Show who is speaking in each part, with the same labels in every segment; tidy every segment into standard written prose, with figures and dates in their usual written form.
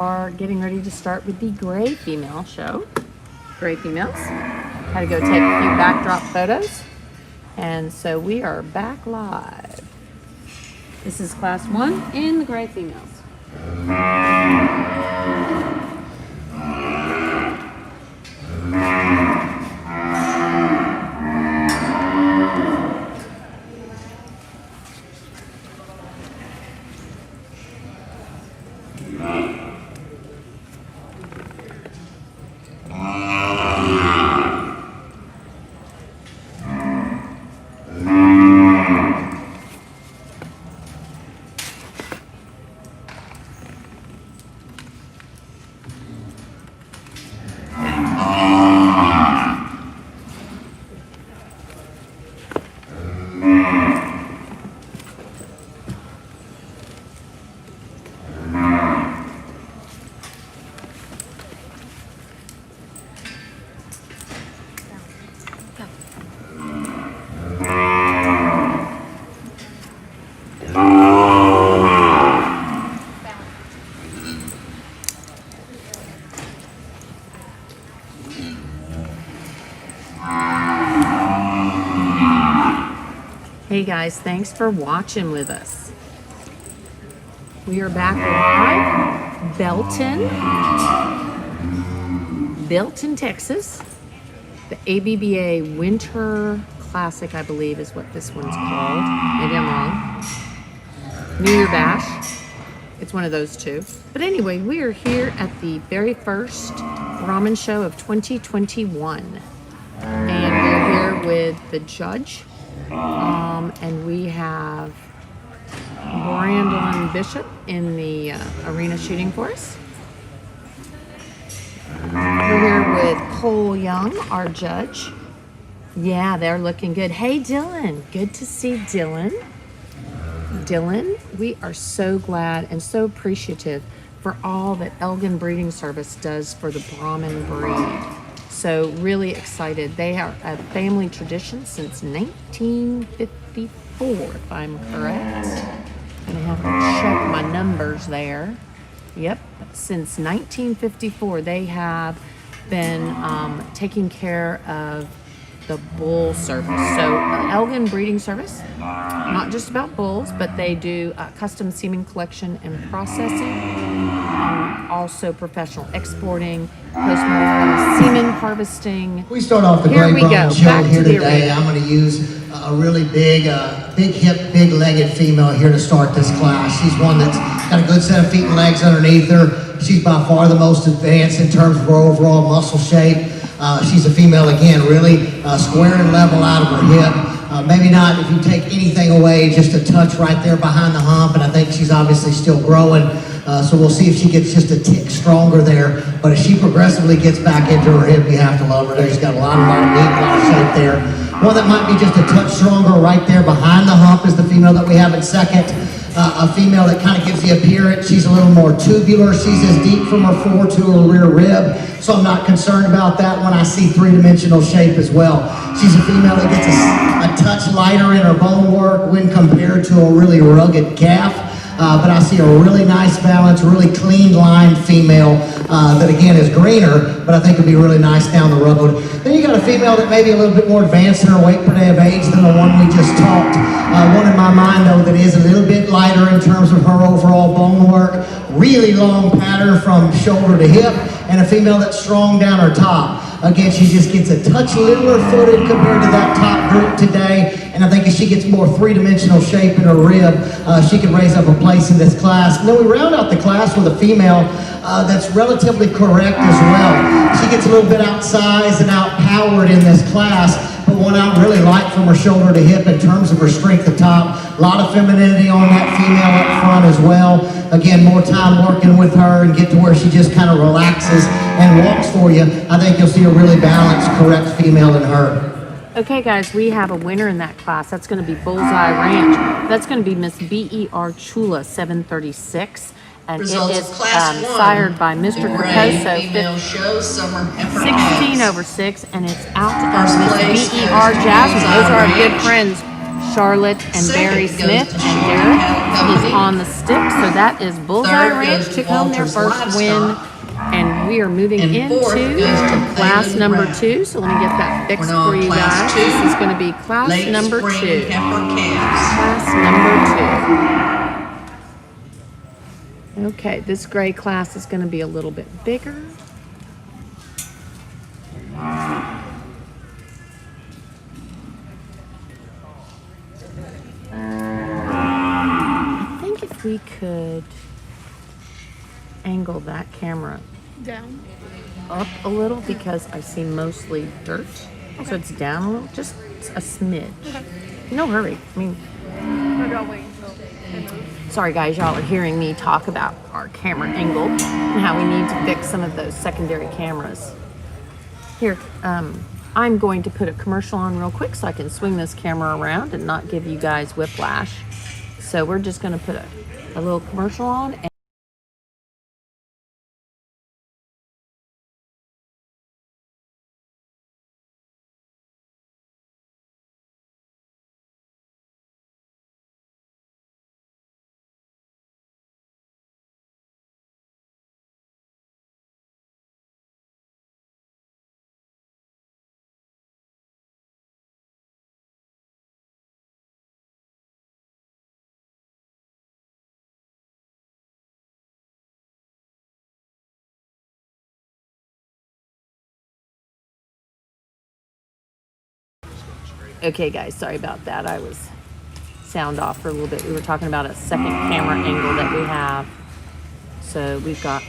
Speaker 1: Are getting ready to start with the gray female show. Gray females. Had to go take a few backdrop photos. And so we are back live. This is class 1 in the gray females. Hey guys, thanks for watching with us. We are back live, Belton, Texas. The ABBA Winter Classic, I believe, is what this one's called. Maybe I'm wrong. New Year Bash. It's one of those two. But anyway, we are here at the very first ramen show of 2021. And we're here with the judge. And we have Brandon Bishop in the arena shooting for us. We're here with Cole Young, our judge. Yeah, they're looking good. Hey, Dylan. Good to see Dylan. Dylan, we are so glad and so appreciative for all that Elgin Breeding Service does for the Brahmin breed. So really excited. They are a family tradition since 1954, if I'm correct. And I have to check my numbers there. Yep, since 1954, they have been taking care of the bull service. So Elgin Breeding Service, not just about bulls, but they do custom semen collection and processing, also professional exporting, postmortem semen harvesting.
Speaker 2: We start off the Great Brahmin Show here today. I'm going to use a really big hip, big-legged female here to start this class. She's one that's got a good set of feet and legs underneath her. She's by far the most advanced in terms of her overall muscle shape. She's a female, again, really square and level out of her hip. Maybe not if you take anything away, just a touch right there behind the hump, and I think she's obviously still growing. So we'll see if she gets just a tick stronger there. But as she progressively gets back into her hip, you have to love her there. She's got a lot of meat, a lot of shape there. One that might be just a touch stronger right there behind the hump is the female that we have in second. A female that kind of gives the appearance. She's a little more tubular. She's as deep from her fore to her rear rib. So I'm not concerned about that when I see three-dimensional shape as well. She's a female that gets a touch lighter in her bone work when compared to a really rugged calf. But I see a really nice balance, really clean line female that again is greener, but I think would be really nice down the road. Then you got a female that may be a little bit more advanced in her weight per day of age than the one we just talked. One in my mind though that is a little bit lighter in terms of her overall bone work, really long pattern from shoulder to hip, and a female that's strong down her top. Again, she just gets a touch littler footed compared to that top group today. And I think if she gets more three-dimensional shape in her rib, she can raise up a place in this class. And then we round out the class with a female that's relatively correct as well. She gets a little bit outsized and outpowered in this class, but one I really like from her shoulder to hip in terms of her strength at top. A lot of femininity on that female up front as well. Again, more time working with her and get to where she just kind of relaxes and walks for you. I think you'll see a really balanced, correct female in her.
Speaker 1: Okay, guys, we have a winner in that class. That's going to be Bullseye Ranch. That's going to be Miss B.E.R. Chula 736. And
Speaker 3: Results
Speaker 1: it is
Speaker 3: of class one.
Speaker 1: sired by Mr. Carcoso,
Speaker 3: Female show, summer heifer
Speaker 1: 16
Speaker 3: eggs.
Speaker 1: over 6, and it's out
Speaker 3: First
Speaker 1: of
Speaker 3: place
Speaker 1: Miss B.E.R.
Speaker 3: goes to
Speaker 1: Jasmine. Those are our
Speaker 3: Bullseye
Speaker 1: good
Speaker 3: Ranch.
Speaker 1: friends, Charlotte and
Speaker 3: Second
Speaker 1: Barry
Speaker 3: goes
Speaker 1: Smith
Speaker 3: to
Speaker 1: and
Speaker 3: Shore
Speaker 1: Derek
Speaker 3: Cattle
Speaker 1: is
Speaker 3: Company.
Speaker 1: on the stick. So that is Bullseye
Speaker 3: Third
Speaker 1: Ranch
Speaker 3: goes
Speaker 1: took
Speaker 3: to
Speaker 1: home their
Speaker 3: Walter's
Speaker 1: first win.
Speaker 3: Livestock.
Speaker 1: And we are moving
Speaker 3: And
Speaker 1: into
Speaker 3: fourth goes to
Speaker 1: class
Speaker 3: Thalen
Speaker 1: number
Speaker 3: Brown.
Speaker 1: 2. So let me get that fixed
Speaker 3: We're now
Speaker 1: for
Speaker 3: in
Speaker 1: you
Speaker 3: class
Speaker 1: guys.
Speaker 3: 2.
Speaker 1: This is going to be class
Speaker 3: Late
Speaker 1: number
Speaker 3: spring
Speaker 1: 2.
Speaker 3: heifer calves.
Speaker 1: Class number 2. Okay, this gray class is going to be a little bit bigger. I think if we could angle that camera
Speaker 4: Down.
Speaker 1: up a little because I see mostly dirt. So it's down a little, just a smidge.
Speaker 4: Okay.
Speaker 1: No hurry. I mean,
Speaker 4: Maybe I'll wait until they move.
Speaker 1: sorry guys, y'all are hearing me talk about our camera angle and how we need to fix some of those secondary cameras. Here, I'm going to put a commercial on real quick so I can swing this camera around and not give you guys whiplash. So we're just going to put a little commercial on. Okay guys, sorry about that. I was sound off for a little bit. We were talking about a second camera angle that we have. So we've got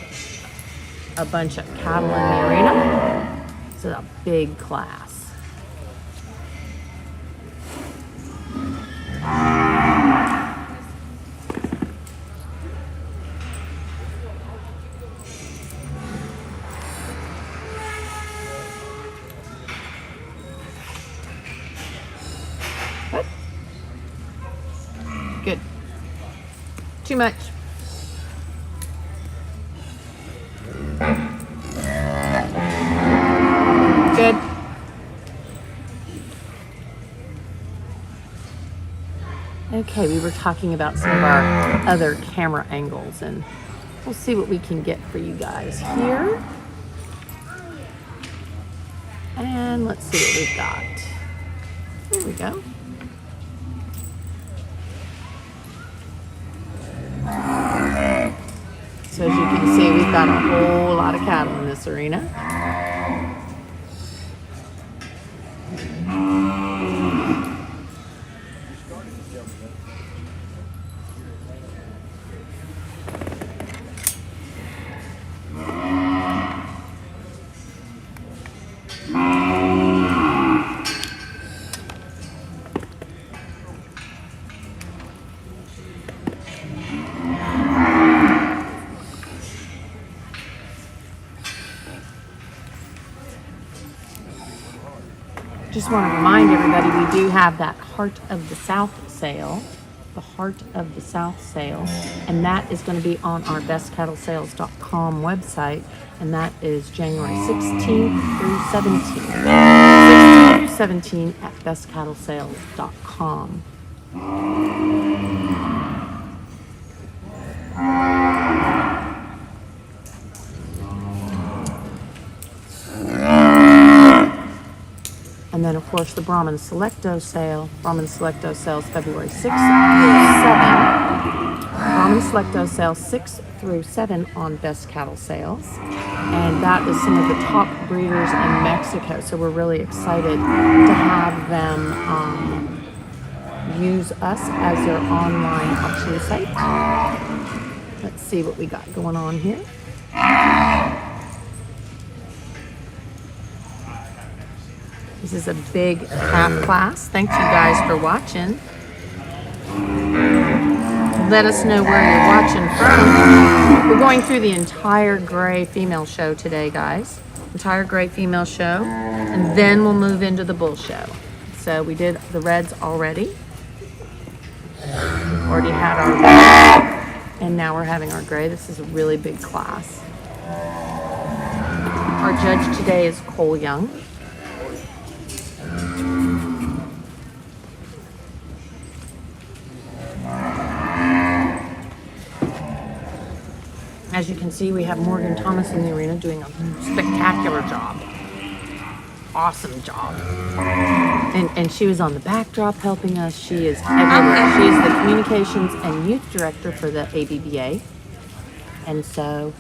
Speaker 1: a bunch of cattle in the arena. It's a big class. What? Good. Too much. Good. Okay, we were talking about some of our other camera angles, and we'll see what we can get for you guys here. And let's see what we've got. There we go. So as you can see, we've got a whole lot of cattle in this arena. Just want to remind everybody we do have that Heart of the South sale, the Heart of the South sale, and that is going to be on our bestcattlesales.com website, and that is January 16th through 17th. 16th through 17 at bestcattlesales.com. And then, of course, the Brahmin Selecto sale. Brahmin Selecto sales February 6th through 7. Brahmin Selecto sale 6 through 7 on Best Cattle Sales. And that is some of the top breeders in Mexico. So we're really excited to have them use us as their online auction site. Let's see what we got going on here. This is a big calf class. Thanks you guys for watching. Let us know where you're watching from. We're going through the entire gray female show today, guys. Entire gray female show. And then we'll move into the bull show. So we did the reds already. Already had our red. And now we're having our gray. This is a really big class. Our judge today is Cole Young. as you can see, we have Morgan Thomas in the arena doing a spectacular job. Awesome job. And she was on the backdrop helping us. She is everywhere. She is the communications and youth director for the ABBA. And so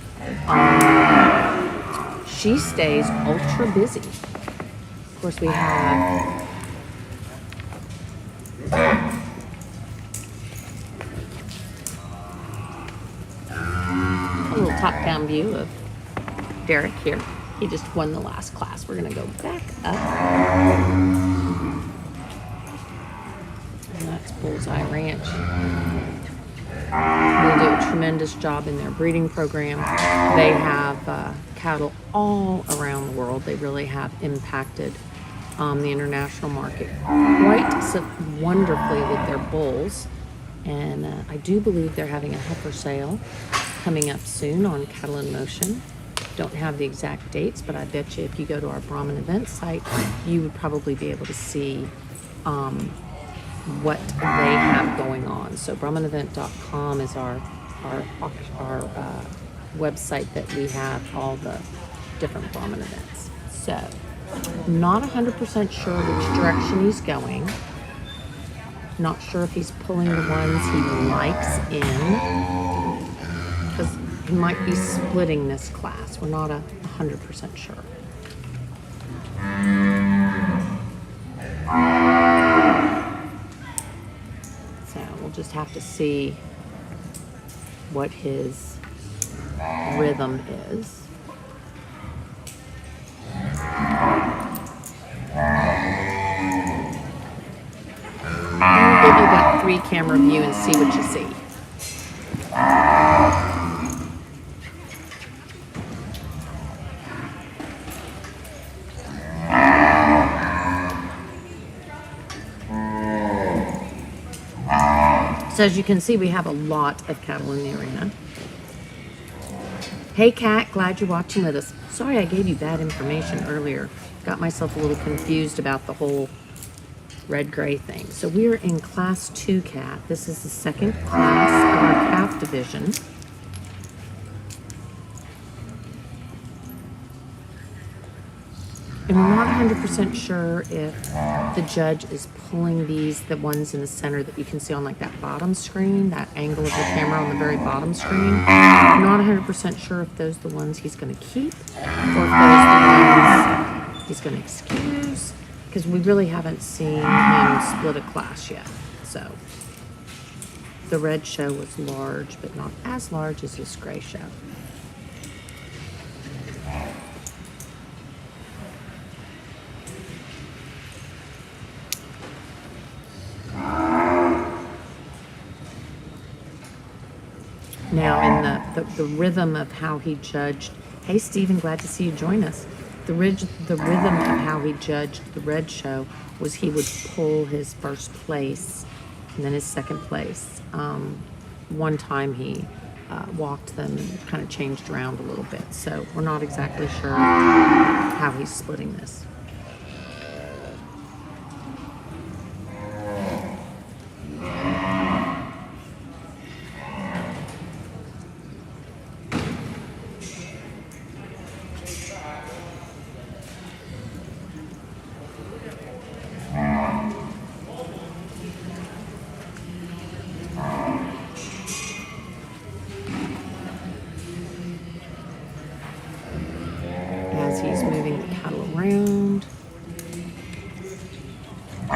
Speaker 1: she stays ultra busy. Of course, we have a little top-down view of Derek here. He just won the last class. We're gonna go back up. And that's Bullseye Ranch. They do a tremendous job in their breeding program. They have cattle all around the world. They really have impacted the international market quite wonderfully with their bulls. And I do believe they're having a heifer sale coming up soon on Cattle in Motion. Don't have the exact dates, but I bet you if you go to our Brahman event site, you would probably be able to see what they have going on. So BrahmanEvent.com is our website that we have all the different Brahman events. So not 100% sure which direction he's going. Not sure if he's pulling the ones he likes in, because he might be splitting this class. We're not 100% sure. So we'll just have to see what his rhythm is. I'll give you that 3-camera view and see what you see. So as you can see, we have a lot of cattle in the arena. Hey Kat, glad you're watching with us. Sorry I gave you bad information earlier. Got myself a little confused about the whole red-gray thing. So we're in class 2 cat. This is the second class of our calf division. And we're not 100% sure if the judge is pulling the ones in the center that you can see on like that bottom screen, that angle of the camera on the very bottom screen. I'm not 100% sure if those are the ones he's going to keep or if those are the ones he's going to excuse, because we really haven't seen him split a class yet. So the red show was large, but not as large as this gray show. Now, in the rhythm of how he judged, hey Stephen, glad to see you join us. The rhythm of how he judged the red show was he would pull his first place and then his second place. One time he walked them and kind of changed around a little bit. So we're not exactly sure how he's splitting this. He's moving the cattle around. We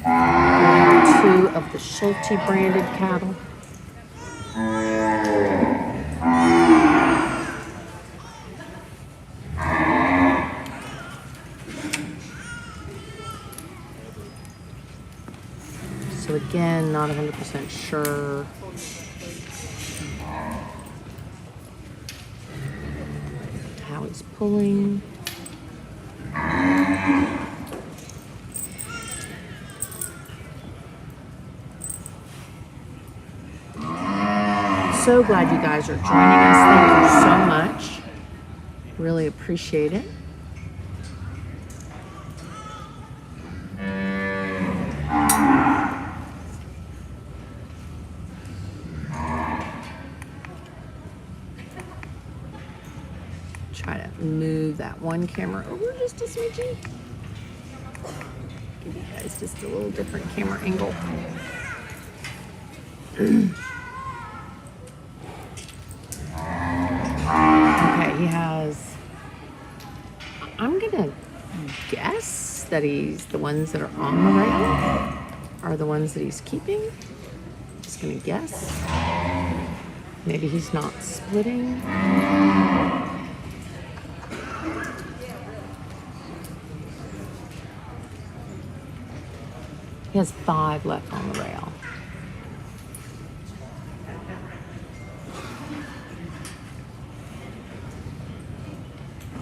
Speaker 1: have 2 of the Schulte branded cattle. So again, not 100% sure. How he's pulling. So glad you guys are joining us. Thank you so much. Really appreciate it. try to move that one camera over just a smidgen. Give you guys just a little different camera angle. Okay, he has, I'm gonna guess that the ones that are on the rail are the ones that he's keeping. Just gonna guess. Maybe he's not splitting. He has 5 left on the rail.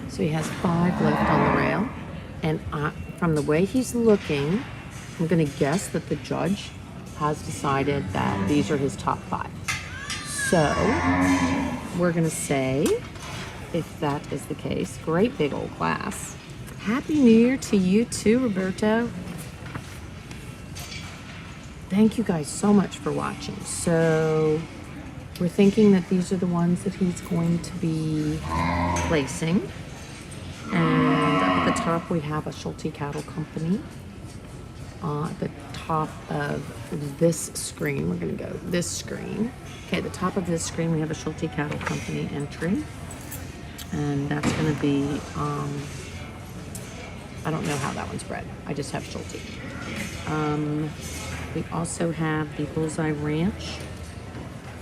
Speaker 1: So he has 5 left on the rail. And from the way he's looking, I'm going to guess that the judge has decided that these are his top 5. So we're going to say, if that is the case, great big old class. Happy New Year to you too, Roberto. Thank you guys so much for watching. So we're thinking that these are the ones that he's going to be placing. And up at the top we have a Schulte Cattle Company. At the top of this screen, we're going to go this screen. Okay, at the top of this screen we have a Schulte Cattle Company entry. And that's going to be, I don't know how that one's bred. I just have Schulte. We also have the Bullseye Ranch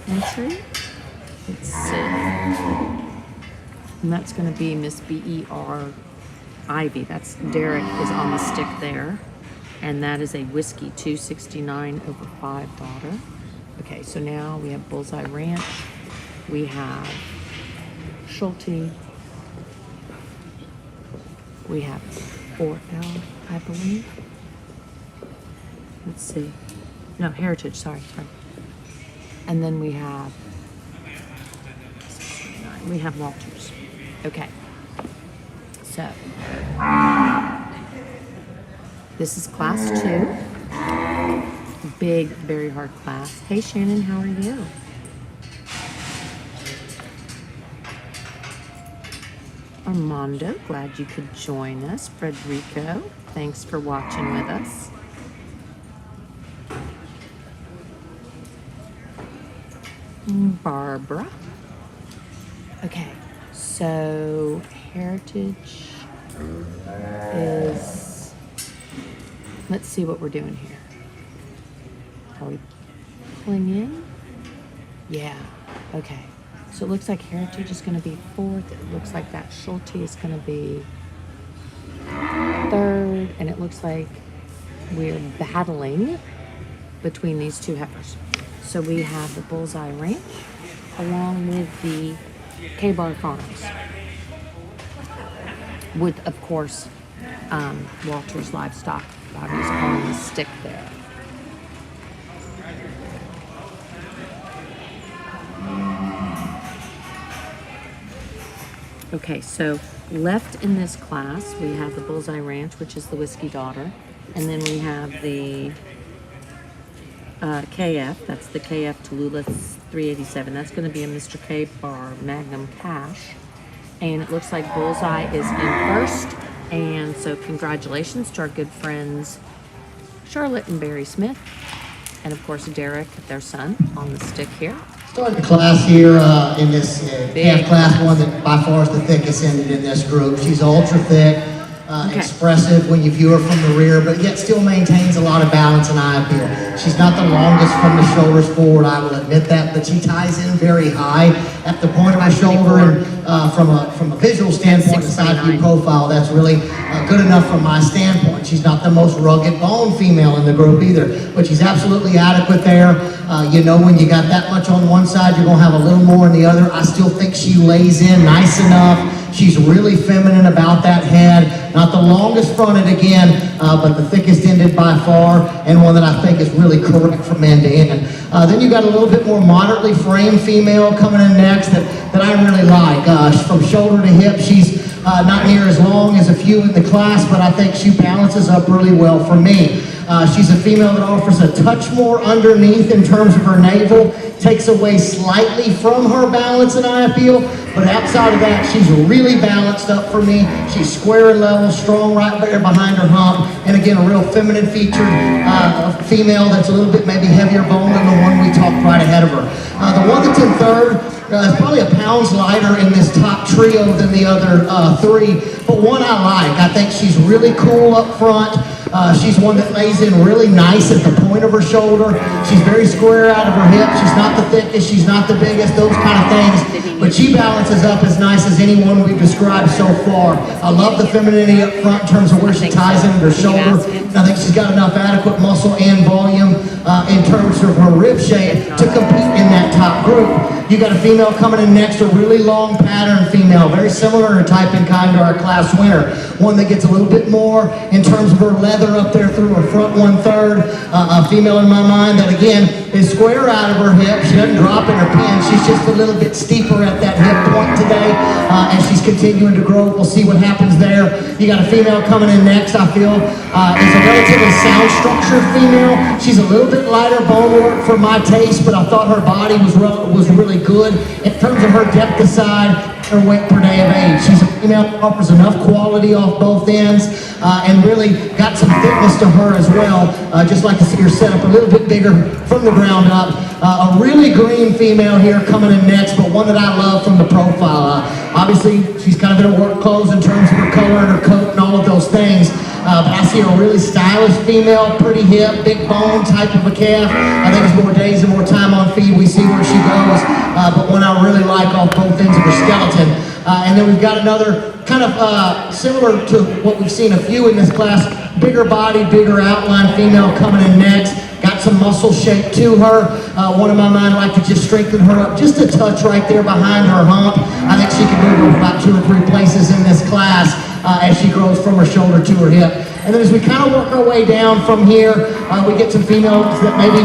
Speaker 1: entry. Let's see. And that's going to be Miss B.E.R. Ivy. That's Derek is on the stick there. And that is a Whiskey 269/5 daughter. Okay, so now we have Bullseye Ranch. We have Schulte. We have 4L, I believe. Let's see. No, Heritage, sorry. And then we have Walters. Okay. So this is class 2. Big, very hard class. Hey Shannon, how are you? Armando, glad you could join us. Frederico, thanks for watching with us. Barbara. Okay, so Heritage is, let's see what we're doing here. Are we pulling in? Yeah, okay. So it looks like Heritage is going to be 4th. It looks like that Schulte is going to be 3rd. And it looks like we're battling between these 2 heifers. So we have the Bullseye Ranch along with the K-Bar Farms. With, of course, Walter's Livestock Bobby's on the stick there. Okay, so left in this class, we have the Bullseye Ranch, which is the Whiskey Daughter. And then we have the KF, that's the KF Tallulah 387. That's going to be a Mr. K Bar Magnum Cash. And it looks like Bullseye is in 1st. And so congratulations to our good friends Charlotte and Barry Smith. And of course Derek, their son, on the stick here.
Speaker 2: Starting the class here in this calf class 1 that by far is the thickest ended in this group. She's ultra thick. Expressive when you view her from the rear, but yet still maintains a lot of balance and eye appeal. She's not the longest from the shoulders forward, I will admit that, but she ties in very high at the point of the shoulder, and from a visual standpoint, the side view profile, that's really good enough from my standpoint. She's not the most rugged bone female in the group either, but she's absolutely adequate there. You know, when you got that much on one side, you're going to have a little more on the other. I still think she lays in nice enough. She's really feminine about that head. Not the longest fronted again, but the thickest ended by far, and one that I think is really correct from end to end. Then you got a little bit more moderately framed female coming in next that I really like. From shoulder to hip, she's not near as long as a few in the class, but I think she balances up really well for me. She's a female that offers a touch more underneath in terms of her navel, takes away slightly from her balance and eye appeal, but outside of that, she's really balanced up for me. She's square and level, strong right there behind her hump, and again, a real feminine featured female that's a little bit maybe heavier bone than the one we talked right ahead of her. The one that's in third is probably a pounds lighter in this top trio than the other three, but one I like. I think she's really cool up front. She's one that lays in really nice at the point of her shoulder. She's very square out of her hip. She's not the thickest, she's not the biggest, those kind of things. But she balances up as nice as anyone we've described so far. I love the femininity up front in terms of where she ties in her shoulder. I think she's got enough adequate muscle and volume in terms of her rib shape to compete in that top group. You got a female coming in next, a really long pattern female, very similar in her type and kind to our class winner. One that gets a little bit more in terms of her leather up there through her front 1/3. A female in my mind that again is square out of her hip. She doesn't drop in her pin. She's just a little bit steeper at that hip point today, and she's continuing to grow. We'll see what happens there. You got a female coming in next, I feel, is a relatively sound structured female. She's a little bit lighter bone work for my taste, but I thought her body was really good in terms of her depth of side, her weight per day of age. She's a female that offers enough quality off both ends, and really got some thickness to her as well. Just like to see her set up a little bit bigger from the ground up. A really green female here coming in next, but one that I love from the profile. Obviously, she's kind of in her work clothes in terms of her color and her coat and all of those things. But I see a really stylish female, pretty hip, big bone type of a calf. I think it's more days and more time on feed. We see where she goes, but one I really like off both ends of her skeleton. And then we've got another kind of similar to what we've seen a few in this class, bigger body, bigger outline female coming in next. Got some muscle shape to her. One in my mind, I'd like to just strengthen her up just a touch right there behind her hump. I think she can move her about 2 or 3 places in this class as she grows from her shoulder to her hip. And then as we kind of work our way down from here, we get some females that maybe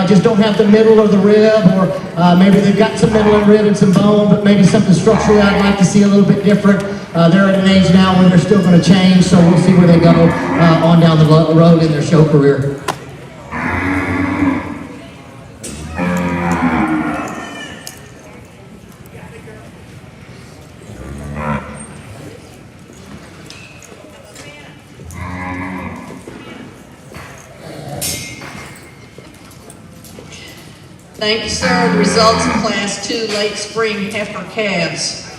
Speaker 2: just don't have the middle or the rib, or maybe they've got some middle and rib and some bone, but maybe something structurally I'd like to see a little bit different. They're at an age now when they're still going to change, so we'll see where they go on down the road in their show career.
Speaker 3: Thank you, sir. The results of Class 2 late spring heifer calves.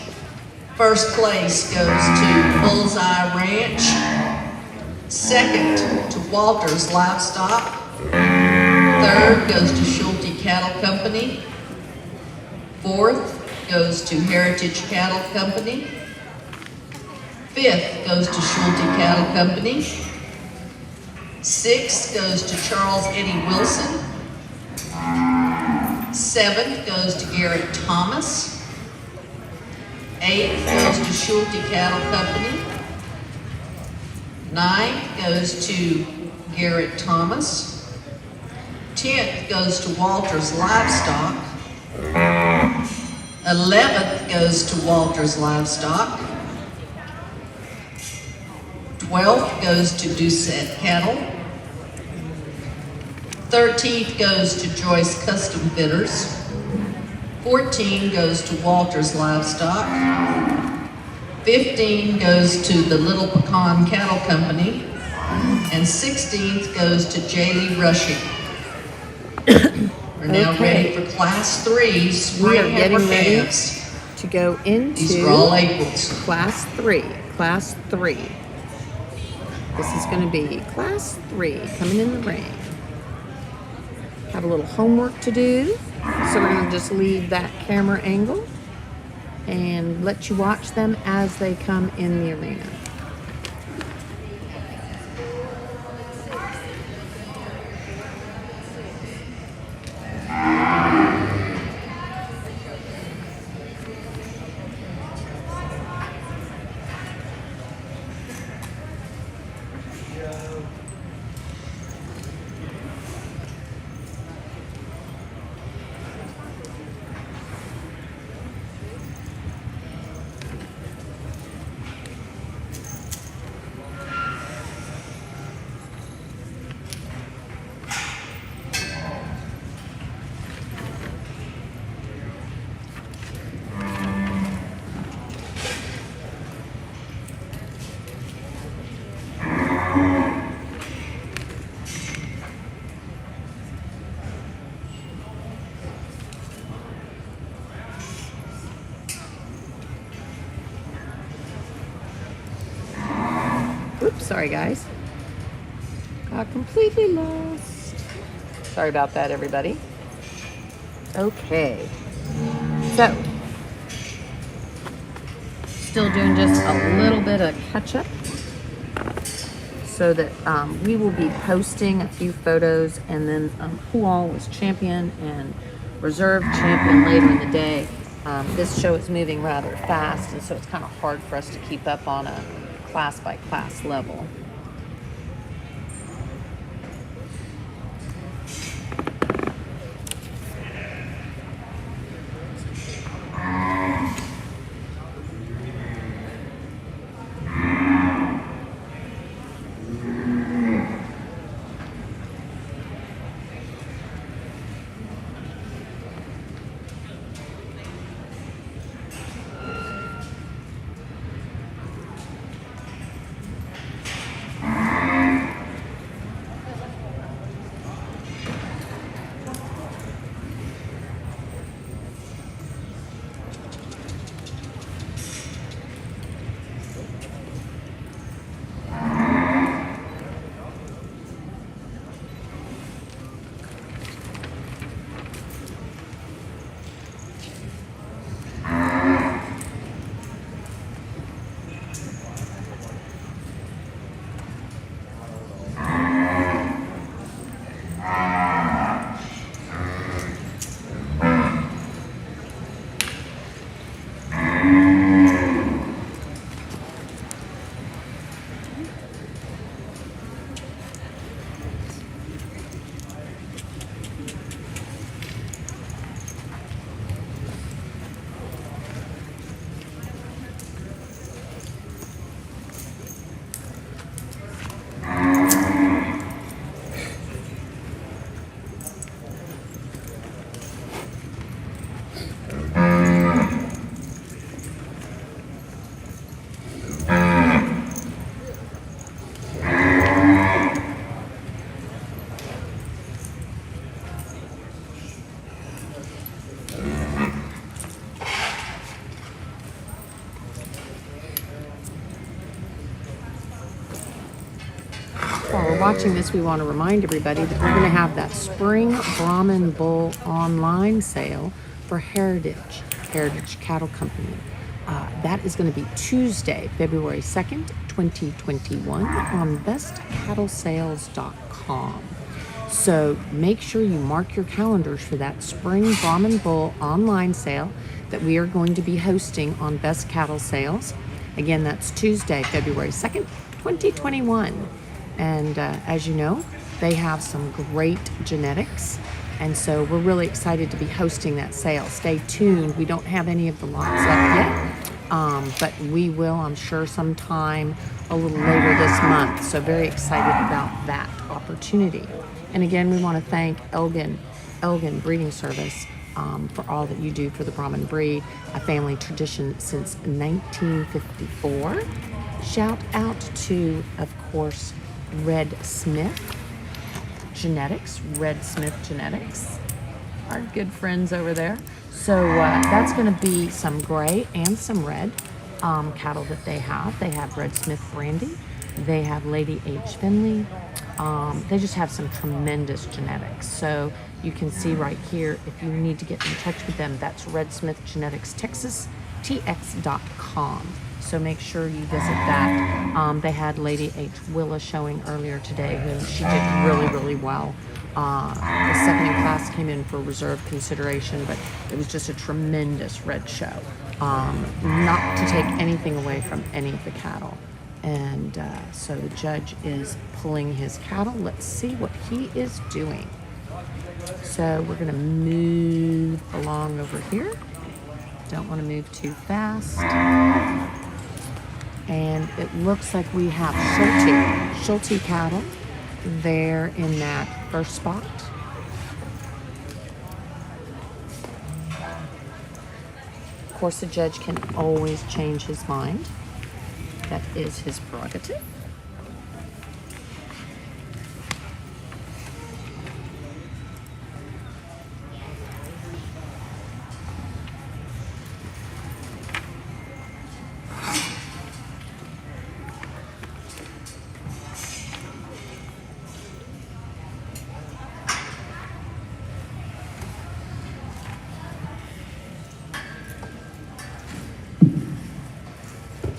Speaker 3: First place goes to Bullseye Ranch. Second to Walters Livestock. Third goes to Schulte Cattle Company. Fourth goes to Heritage Cattle Company. Fifth goes to Schulte Cattle Company. Sixth goes to Charles Eddie Wilson. Seventh goes to Garrett Thomas. Eighth goes to Schulte Cattle Company. Ninth goes to Garrett Thomas. 10th goes to Walters Livestock. 11th goes to Walters Livestock. 12th goes to Doucette Cattle. 13th goes to Joyce Custom Fitters. 14 goes to Walters Livestock. 15 goes to the Little Pecan Cattle Company. And 16th goes to J. Lee Rushing. We're now ready for Class 3 spring
Speaker 1: We are getting
Speaker 3: heifer
Speaker 1: ready
Speaker 3: calves.
Speaker 1: to go
Speaker 3: These are all
Speaker 1: into
Speaker 3: Aprils.
Speaker 1: Class 3. Class 3. This is going to be Class 3 coming in the ring. Have a little homework to do, so we're going to just leave that camera angle and let you watch them as they come in the arena. sorry guys. Got completely lost. Sorry about that, everybody. Okay. So, still doing just a little bit of catch up so that we will be posting a few photos, and then who all was champion and reserve champion later in the day. This show is moving rather fast, and so it's kind of hard for us to keep up on a class by class level. While we're watching this, we want to remind everybody that we're going to have that spring Brahman Bull online sale for Heritage Cattle Company. That is going to be Tuesday, February 2nd, 2021 on bestcattlesales.com. So make sure you mark your calendars for that spring Brahman Bull online sale that we are going to be hosting on Best Cattle Sales. Again, that's Tuesday, February 2nd, 2021. And as you know, they have some great genetics. And so we're really excited to be hosting that sale. Stay tuned. We don't have any of the lots up yet, but we will, I'm sure, sometime a little later this month. So very excited about that opportunity. And again, we want to thank Elgin Breeding Service for all that you do for the Brahman breed, a family tradition since 1954. Shout out to, of course, Red Smith Genetics, our good friends over there. So that's going to be some gray and some red cattle that they have. They have Red Smith Brandy. They have Lady H. Finley. They just have some tremendous genetics. So you can see right here, if you need to get in touch with them, that's Red Smith Genetics Texas, tx.com. So make sure you visit that. They had Lady H. Willa showing earlier today, who she did really, really well. The second in class came in for reserve consideration, but it was just a tremendous red show. Not to take anything away from any of the cattle. And so the judge is pulling his cattle. Let's see what he is doing. So we're gonna move along over here. Don't want to move too fast. And it looks like we have Schulte cattle there in that first spot. Of course, the judge can always change his mind. That is his prerogative.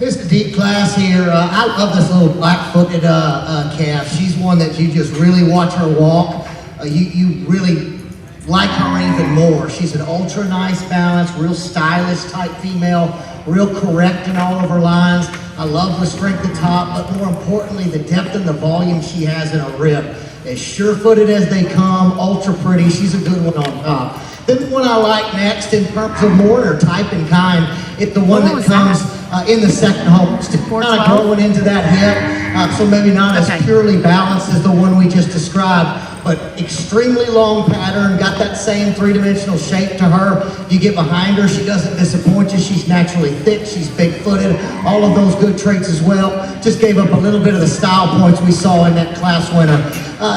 Speaker 2: Here's the deep class here. I love this little black-footed calf. She's one that you just really watch her walk. You really like her even more. She's an ultra nice balance, real stylish type female, real correct in all of her lines. I love the strength at top, but more importantly, the depth and the volume she has in her rib. As sure-footed as they come, ultra pretty. She's a good one on top. Then the one I like next in terms of mortar type and kind, it's the one that comes in the second hole. Still kind of going into that hip, so maybe not as purely balanced as the one we just described, but extremely long pattern, got that same three-dimensional shape to her. You get behind her, she doesn't disappoint you. She's naturally thick, she's big-footed, all of those good traits as well. Just gave up a little bit of the style points we saw in that class winner.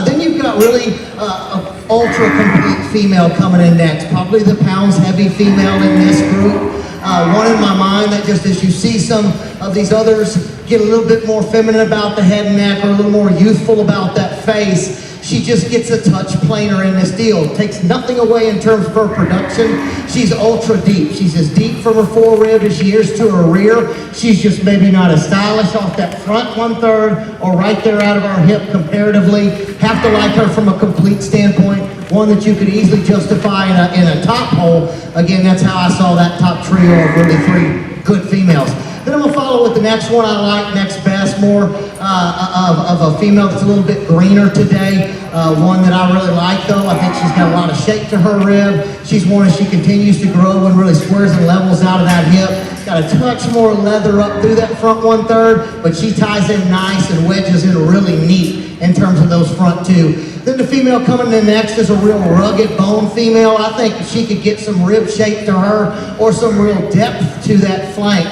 Speaker 2: Then you've got really an ultra-complete female coming in next, probably the pounds-heavy female in this group. One in my mind that just as you see some of these others get a little bit more feminine about the head and neck or a little more youthful about that face, she just gets a touch plainer in this deal. Takes nothing away in terms of her production. She's ultra deep. She's as deep from her forerib as she is to her rear. She's just maybe not as stylish off that front 1/3 or right there out of our hip comparatively. Have to like her from a complete standpoint. One that you could easily justify in a top hole. Again, that's how I saw that top trio of really three good females. Then I'm gonna follow with the next one I like next best, more of a female that's a little bit greener today. One that I really like though. I think she's got a lot of shape to her rib. She's one as she continues to grow and really squares and levels out of that hip. Got a touch more leather up through that front 1/3, but she ties in nice and wedges in really neat in terms of those front two. Then the female coming in next is a real rugged bone female. I think if she could get some rib shape to her or some real depth to that flank,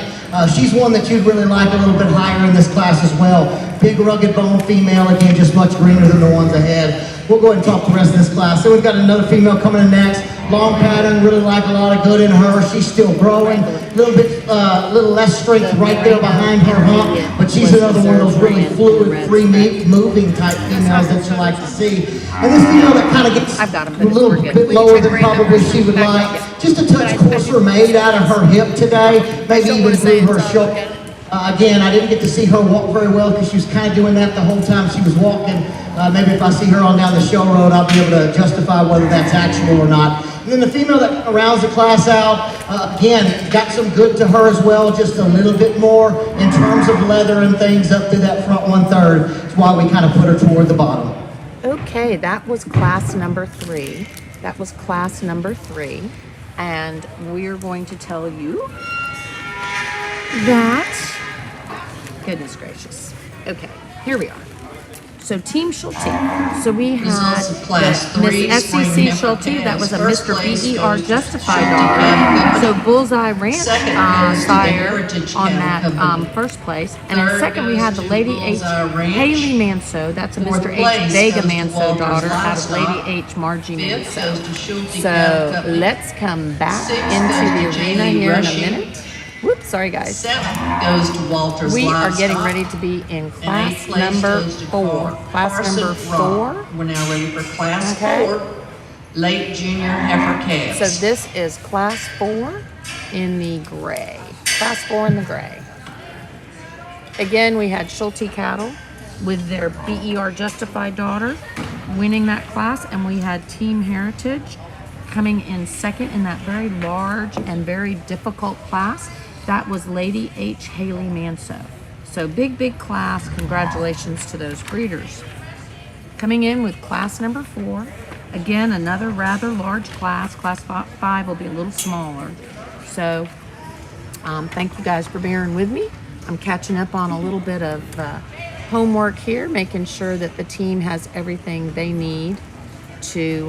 Speaker 2: she's one that you'd really like a little bit higher in this class as well. Big rugged bone female, again, just much greener than the ones ahead. We'll go ahead and talk the rest of this class. So we've got another female coming in next. Long pattern, really like a lot of good in her. She's still growing. A little less strength right there behind her hump, but she's another one of those really fluid, free-moving type females that you like to see. And this female that kind of gets a little bit lower than probably she would like. Just a touch coarser made out of her hip today, maybe even through her shoulder. Again, I didn't get to see her walk very well because she was kind of doing that the whole time she was walking. Maybe if I see her on down the show road, I'll be able to justify whether that's actual or not. And then the female that rounds the class out, again, got some good to her as well, just a little bit more in terms of leather and things up through that front 1/3. That's why we kind of put her toward the bottom.
Speaker 1: Okay, that was class number 3. That was class number 3. And we're going to tell you that, goodness gracious. Okay, here we are. So Team Schulte. So we had
Speaker 3: Results of class 3,
Speaker 1: Miss
Speaker 3: spring
Speaker 1: SEC
Speaker 3: heifer
Speaker 1: Schulte, that was a
Speaker 3: calves.
Speaker 1: Mr.
Speaker 3: First place
Speaker 1: BER
Speaker 3: goes to
Speaker 1: Justified
Speaker 3: Schulte
Speaker 1: daughter.
Speaker 3: Cattle
Speaker 1: So
Speaker 3: Company.
Speaker 1: Bullseye Ranch
Speaker 3: Second goes to the
Speaker 1: sire
Speaker 3: Heritage
Speaker 1: on
Speaker 3: Cattle
Speaker 1: that
Speaker 3: Company.
Speaker 1: first place. And in
Speaker 3: Third
Speaker 1: second we
Speaker 3: goes
Speaker 1: had the
Speaker 3: to
Speaker 1: Lady H.
Speaker 3: Bullseye Ranch.
Speaker 1: Haley Manso. That's a
Speaker 3: Fourth
Speaker 1: Mr. H.
Speaker 3: place
Speaker 1: Vega
Speaker 3: goes to
Speaker 1: Manso
Speaker 3: Walter's
Speaker 1: daughter out of Lady
Speaker 3: Livestock.
Speaker 1: H. Margie
Speaker 3: Fifth
Speaker 1: Manso.
Speaker 3: goes to Schulte Cattle
Speaker 1: So
Speaker 3: Company.
Speaker 1: let's come back
Speaker 3: Sixth
Speaker 1: into
Speaker 3: goes
Speaker 1: the
Speaker 3: to
Speaker 1: arena
Speaker 3: Jamie
Speaker 1: here in a
Speaker 3: Rushing.
Speaker 1: minute. Whoops, sorry guys.
Speaker 3: Seventh goes to Walter's
Speaker 1: We are getting
Speaker 3: Livestock.
Speaker 1: ready to be in
Speaker 3: And
Speaker 1: class
Speaker 3: eighth place
Speaker 1: number
Speaker 3: goes to
Speaker 1: 4. Class
Speaker 3: Carson
Speaker 1: number
Speaker 3: Rock.
Speaker 1: 4.
Speaker 3: We're now ready for class
Speaker 1: Okay.
Speaker 3: 4, late junior heifer calves.
Speaker 1: So this is class 4 in the gray. Class 4 in the gray. Again, we had Schulte Cattle with their BER Justified daughter winning that class, and we had Team Heritage coming in second in that very large and very difficult class. That was Lady H. Haley Manso. So big class. Congratulations to those breeders. Coming in with class number 4. Again, another rather large class. Class 5 will be a little smaller. So thank you guys for bearing with me. I'm catching up on a little bit of homework here, making sure that the team has everything they need to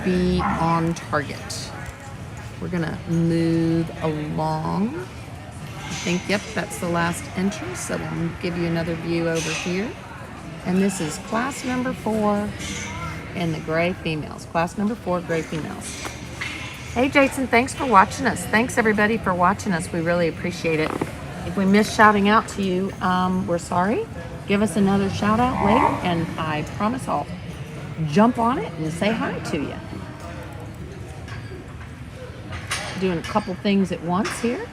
Speaker 1: be on target. We're gonna move along. I think, yep, that's the last entry, so we'll give you another view over here. And this is class number 4 in the gray females. Class number 4, gray females. Hey Jason, thanks for watching us. Thanks everybody for watching us. We really appreciate it. If we missed shouting out to you, we're sorry. Give us another shout out later, and I promise I'll jump on it and say hi to you. Doing a couple things at once here.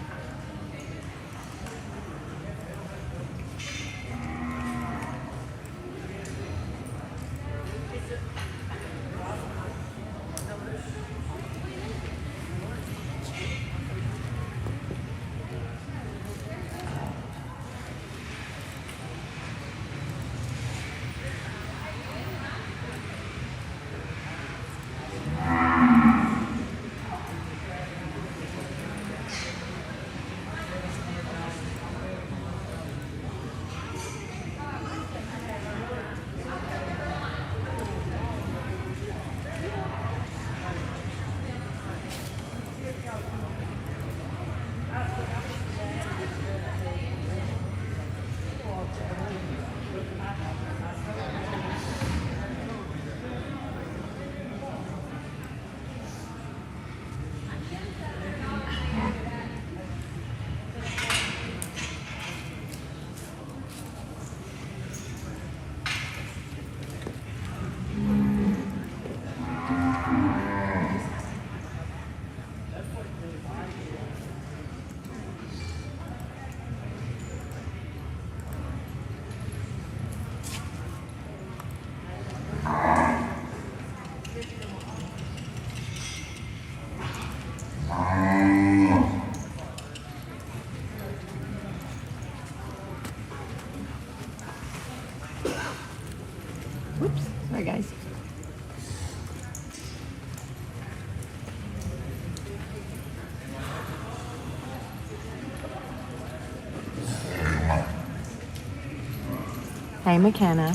Speaker 1: Hey, McKenna.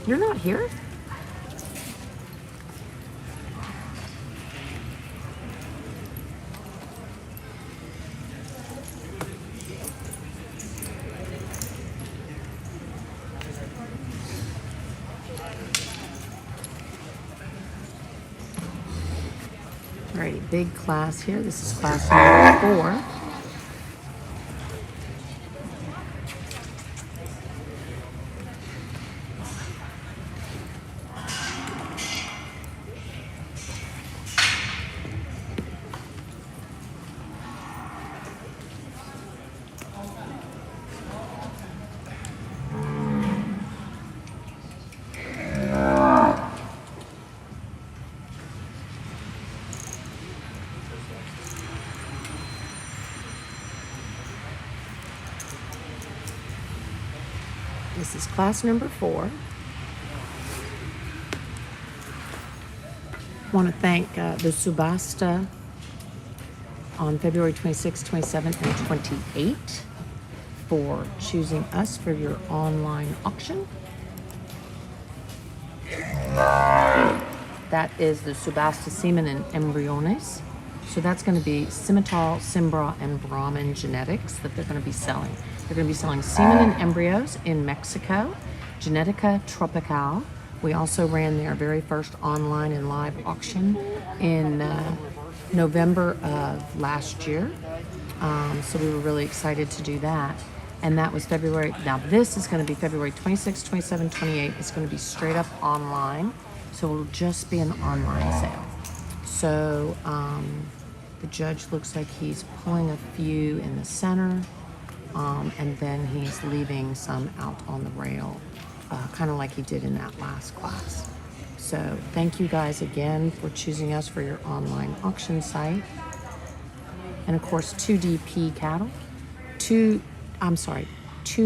Speaker 1: You're not here? Alrighty, big class here. This is class number 4. This is class number 4. Want to thank the Subasta on February 26th, 27th, and 28th for choosing us for your online auction. That is the Subasta Semen and Embryones. So that's going to be Simmental, Simbra, and Brahmin genetics that they're going to be selling. They're going to be selling semen and embryos in Mexico, Genetica Tropical. We also ran their very first online and live auction in November of last year. So we were really excited to do that. And that was February. Now this is going to be February 26, 27, 28. It's going to be straight up online. So it'll just be an online sale. So the judge looks like he's pulling a few in the center. And then he's leaving some out on the rail, kind of like he did in that last class. So thank you guys again for choosing us for your online auction site. And of course, 2DP cattle, two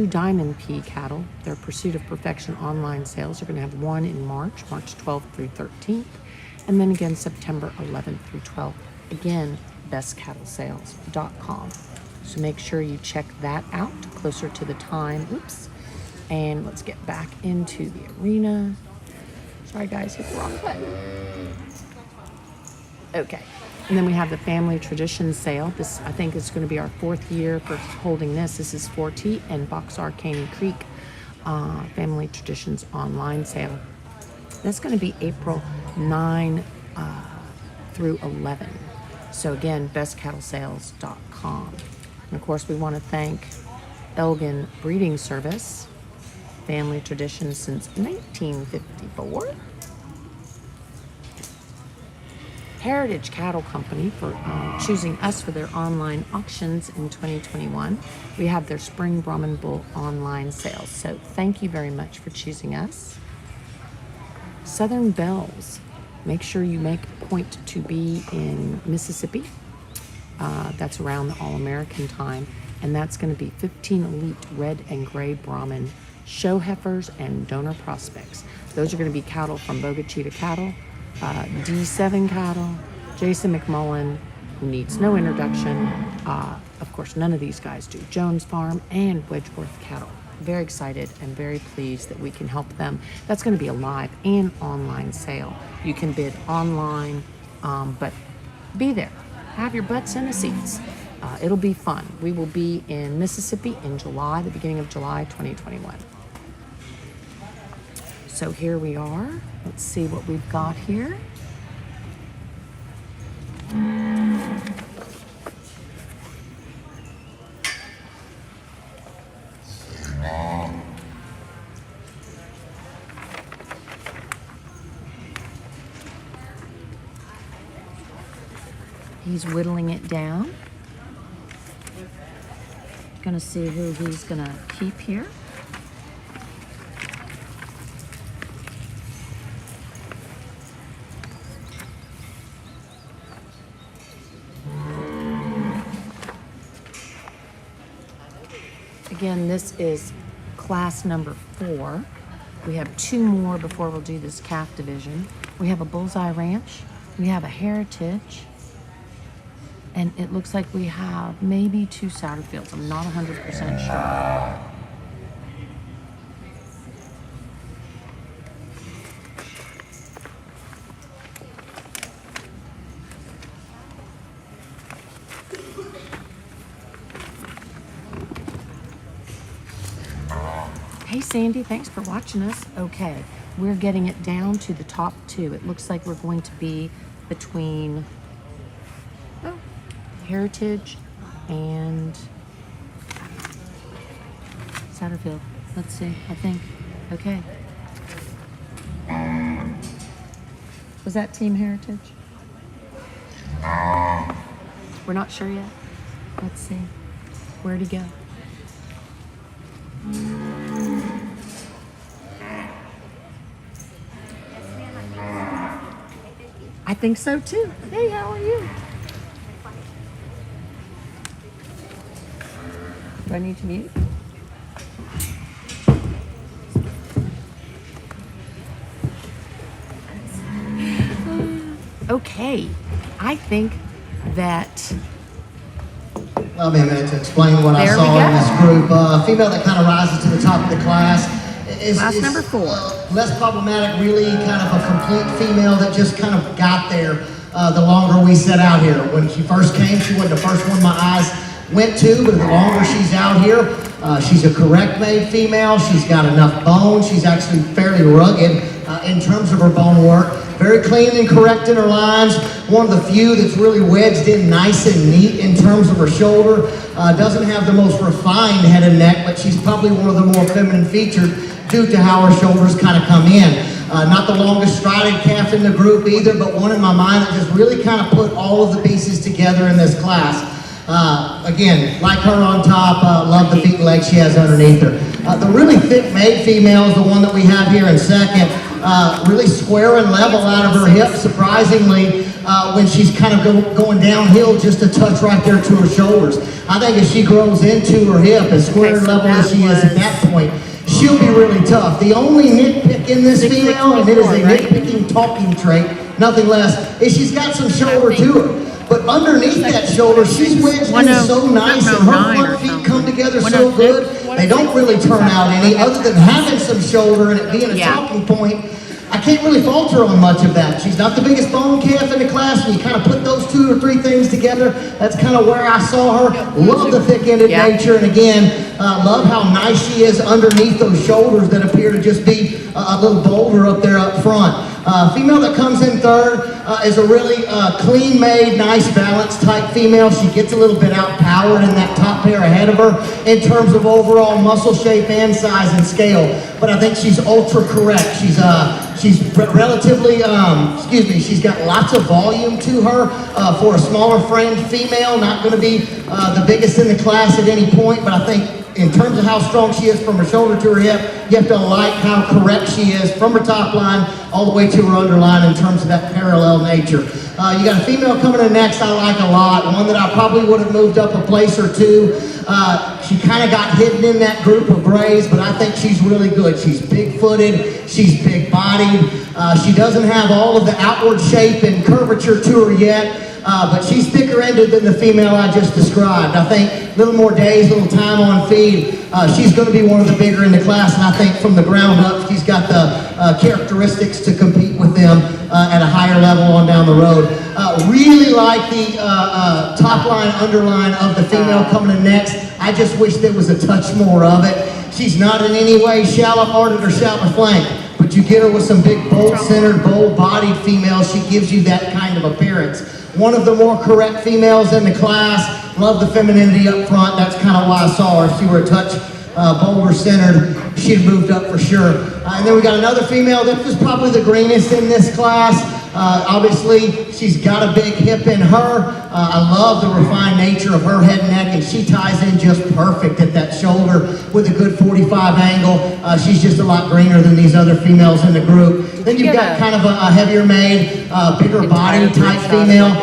Speaker 1: Diamond P cattle, their Pursuit of Perfection online sales are going to have one in March 12th through 13th, and then again September 11th through 12th. Again, bestcattlesales.com. So make sure you check that out closer to the time. Oops. And let's get back into the arena. Sorry guys, hit the wrong button. Okay. And then we have the Family Traditions sale. This, I think, is going to be our 4th year for holding this. This is 4T and Boxar Caney Creek Family Traditions online sale. That's going to be April 9 through 11. So again, bestcattlesales.com. And of course, we want to thank Elgin Breeding Service, Family Traditions since 1954. Heritage Cattle Company for choosing us for their online auctions in 2021. We have their Spring Brahman Bull online sales. So thank you very much for choosing us. Southern Bells. Make sure you make a point to be in Mississippi. That's around the All-American time. And that's going to be 15 elite red and gray Brahmin show heifers and donor prospects. Those are going to be cattle from Boga Cheetah Cattle, D7 cattle, Jason McMullen, who needs no introduction. Of course, none of these guys do. Jones Farm and Wedgeworth Cattle. Very excited and very pleased that we can help them. That's going to be a live and online sale. You can bid online, but be there. Have your butts in the seats. It'll be fun. We will be in Mississippi in July, the beginning of July 2021. So here we are. Let's see what we've got here. He's whittling it down. Gonna see who he's gonna keep here. Again, this is class number 4. We have 2 more before we'll do this calf division. We have a Bullseye Ranch. We have a Heritage. And it looks like we have maybe 2 Satterfields. I'm not 100% sure. Hey, Sandy, thanks for watching us. Okay, we're getting it down to the top two. It looks like we're going to be between Heritage and Satterfield. Let's see, I think. Okay. Was that Team Heritage? We're not sure yet. Let's see. Where'd he go? I think so too. Hey, how are you? Do I need to mute? Okay, I think that
Speaker 2: Allow me a minute to explain what I
Speaker 1: There we
Speaker 2: saw in
Speaker 1: go.
Speaker 2: this group. Female that kind of rises to the top of the class is
Speaker 1: Class number 4.
Speaker 2: Less problematic, really kind of a complete female that just kind of got there the longer we set out here. When she first came, she wasn't the first one my eyes went to, but the longer she's out here, she's a correct made female. She's got enough bone. She's actually fairly rugged in terms of her bone work. Very clean and correct in her lines. One of the few that's really wedged in nice and neat in terms of her shoulder. Doesn't have the most refined head and neck, but she's probably one of the more feminine featured due to how her shoulders kind of come in. Not the longest strided calf in the group either, but one in my mind that just really kind of put all of the pieces together in this class. Again, like her on top, love the feet and legs she has underneath her. The really thick-made female is the one that we have here in second. Really square and level out of her hip, surprisingly, when she's kind of going downhill, just a touch right there to her shoulders. I think as she grows into her hip, as square and level as she is at that point, she'll be really tough. The only nitpick in this female, and it is a nitpicking talking trait, nothing less, is she's got some shoulder to her. But underneath that shoulder, she's wedged in so nice, and her front feet come together so good, they don't really turn out any, other than having some shoulder and it being a talking point. I can't really fault her on much of that. She's not the biggest bone calf in the class. When you kind of put those 2 or 3 things together, that's kind of where I saw her. Love the thick-ended nature, and again, love how nice she is underneath those shoulders that appear to just be a little boulder up there up front. Female that comes in third is a really clean-made, nice, balanced type female. She gets a little bit out-powered in that top pair ahead of her in terms of overall muscle shape and size and scale. But I think she's ultra-correct. She's relatively, she's got lots of volume to her for a smaller framed female. Not going to be the biggest in the class at any point, but I think in terms of how strong she is from her shoulder to her hip, you have to like how correct she is from her top line all the way to her underline in terms of that parallel nature. You got a female coming in next I like a lot, one that I probably would have moved up a place or two. She kind of got hidden in that group of Brays, but I think she's really good. She's big-footed, she's big-bodied. She doesn't have all of the outward shape and curvature to her yet. But she's thicker-ended than the female I just described. I think a little more days, a little time on feed. She's going to be one of the bigger in the class, and I think from the ground up, she's got the characteristics to compete with them at a higher level on down the road. Really like the top line, underline of the female coming in next. I just wish there was a touch more of it. She's not in any way shallow-hearted or shallow-flanked, but you get her with some big, bold-centered, bold-bodied females, she gives you that kind of appearance. One of the more correct females in the class. Love the femininity up front. That's kind of why I saw her. If she were a touch bolder-centered, she'd have moved up for sure. And then we got another female that was probably the greenest in this class. Obviously, she's got a big hip in her. I love the refined nature of her head and neck, and she ties in just perfect at that shoulder with a good 45 angle. She's just a lot greener than these other females in the group. Then you've got kind of a heavier made, bigger body type female.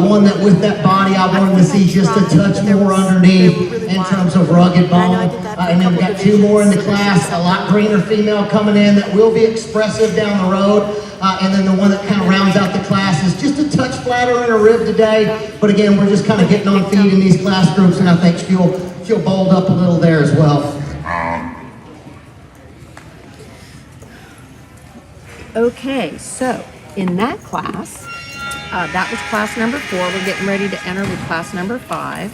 Speaker 2: One that with that body I wanted to see just a touch more underneath in terms of rugged bone. And then we've got 2 more in the class. A lot greener female coming in that will be expressive down the road. And then the one that kind of rounds out the class is just a touch flatter in her rib today. But again, we're just kind of getting on feed in these class groups, and I think she'll bold up a little there as well.
Speaker 1: Okay, so in that class, that was class number 4. We're getting ready to enter with class number 5.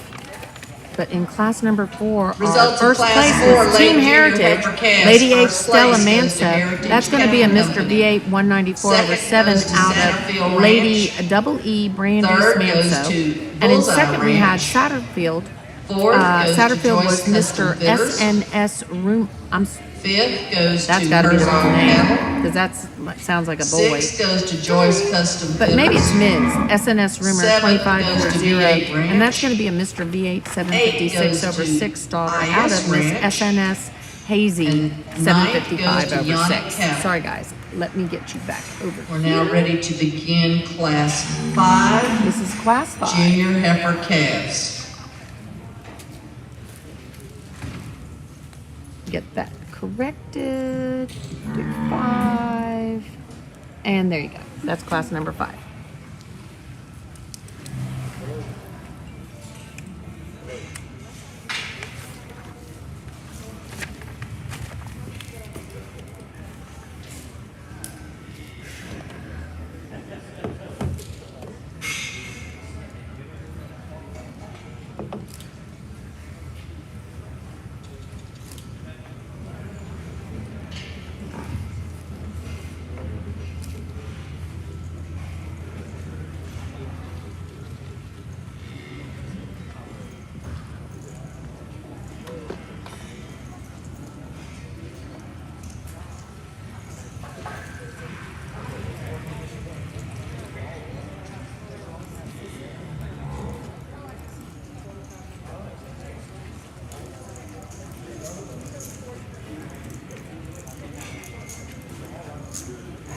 Speaker 1: But in class number 4, our
Speaker 3: Results of
Speaker 1: first
Speaker 3: class
Speaker 1: place
Speaker 3: 4,
Speaker 1: was
Speaker 3: late
Speaker 1: Team
Speaker 3: junior
Speaker 1: Heritage.
Speaker 3: heifer calves.
Speaker 1: Lady H,
Speaker 3: First
Speaker 1: Stella
Speaker 3: place goes to
Speaker 1: Mansa.
Speaker 3: Heritage
Speaker 1: That's going to be a
Speaker 3: Cattle
Speaker 1: Mr.
Speaker 3: Company.
Speaker 1: V8 194 over
Speaker 3: Second
Speaker 1: 7
Speaker 3: goes to
Speaker 1: out
Speaker 3: Satterfield
Speaker 1: of Lady
Speaker 3: Ranch.
Speaker 1: Double E Brandy
Speaker 3: Third goes
Speaker 1: Manso.
Speaker 3: to
Speaker 1: And in
Speaker 3: Bullseye
Speaker 1: second, we had
Speaker 3: Ranch.
Speaker 1: Satterfield.
Speaker 3: Fourth goes to
Speaker 1: Satterfield was
Speaker 3: Joyce Custom
Speaker 1: Mr.
Speaker 3: Fitters.
Speaker 1: SNS Room.
Speaker 3: Fifth goes
Speaker 1: That's
Speaker 3: to
Speaker 1: got to be the
Speaker 3: Herzog
Speaker 1: wrong name
Speaker 3: Cattle.
Speaker 1: because that sounds like a boy.
Speaker 3: Sixth goes to Joyce Custom Fitters.
Speaker 1: But maybe it's Ms. SNS Rumor
Speaker 3: Seventh
Speaker 1: 25
Speaker 3: goes
Speaker 1: over
Speaker 3: to
Speaker 1: 0.
Speaker 3: V8 Ranch.
Speaker 1: And that's going to be a Mr. V8 756
Speaker 3: goes
Speaker 1: over
Speaker 3: to
Speaker 1: 6 daughter
Speaker 3: IS
Speaker 1: out of Miss
Speaker 3: Ranch.
Speaker 1: SNS Hazy
Speaker 3: And
Speaker 1: 755
Speaker 3: ninth goes to
Speaker 1: over
Speaker 3: Yannick
Speaker 1: 6.
Speaker 3: Cattle.
Speaker 1: Sorry, guys. Let me get you back over
Speaker 3: We're
Speaker 1: here.
Speaker 3: now ready to begin class 5,
Speaker 1: This is class 5.
Speaker 3: junior heifer calves.
Speaker 1: Get that corrected. Do 5. And there you go. That's class number 5.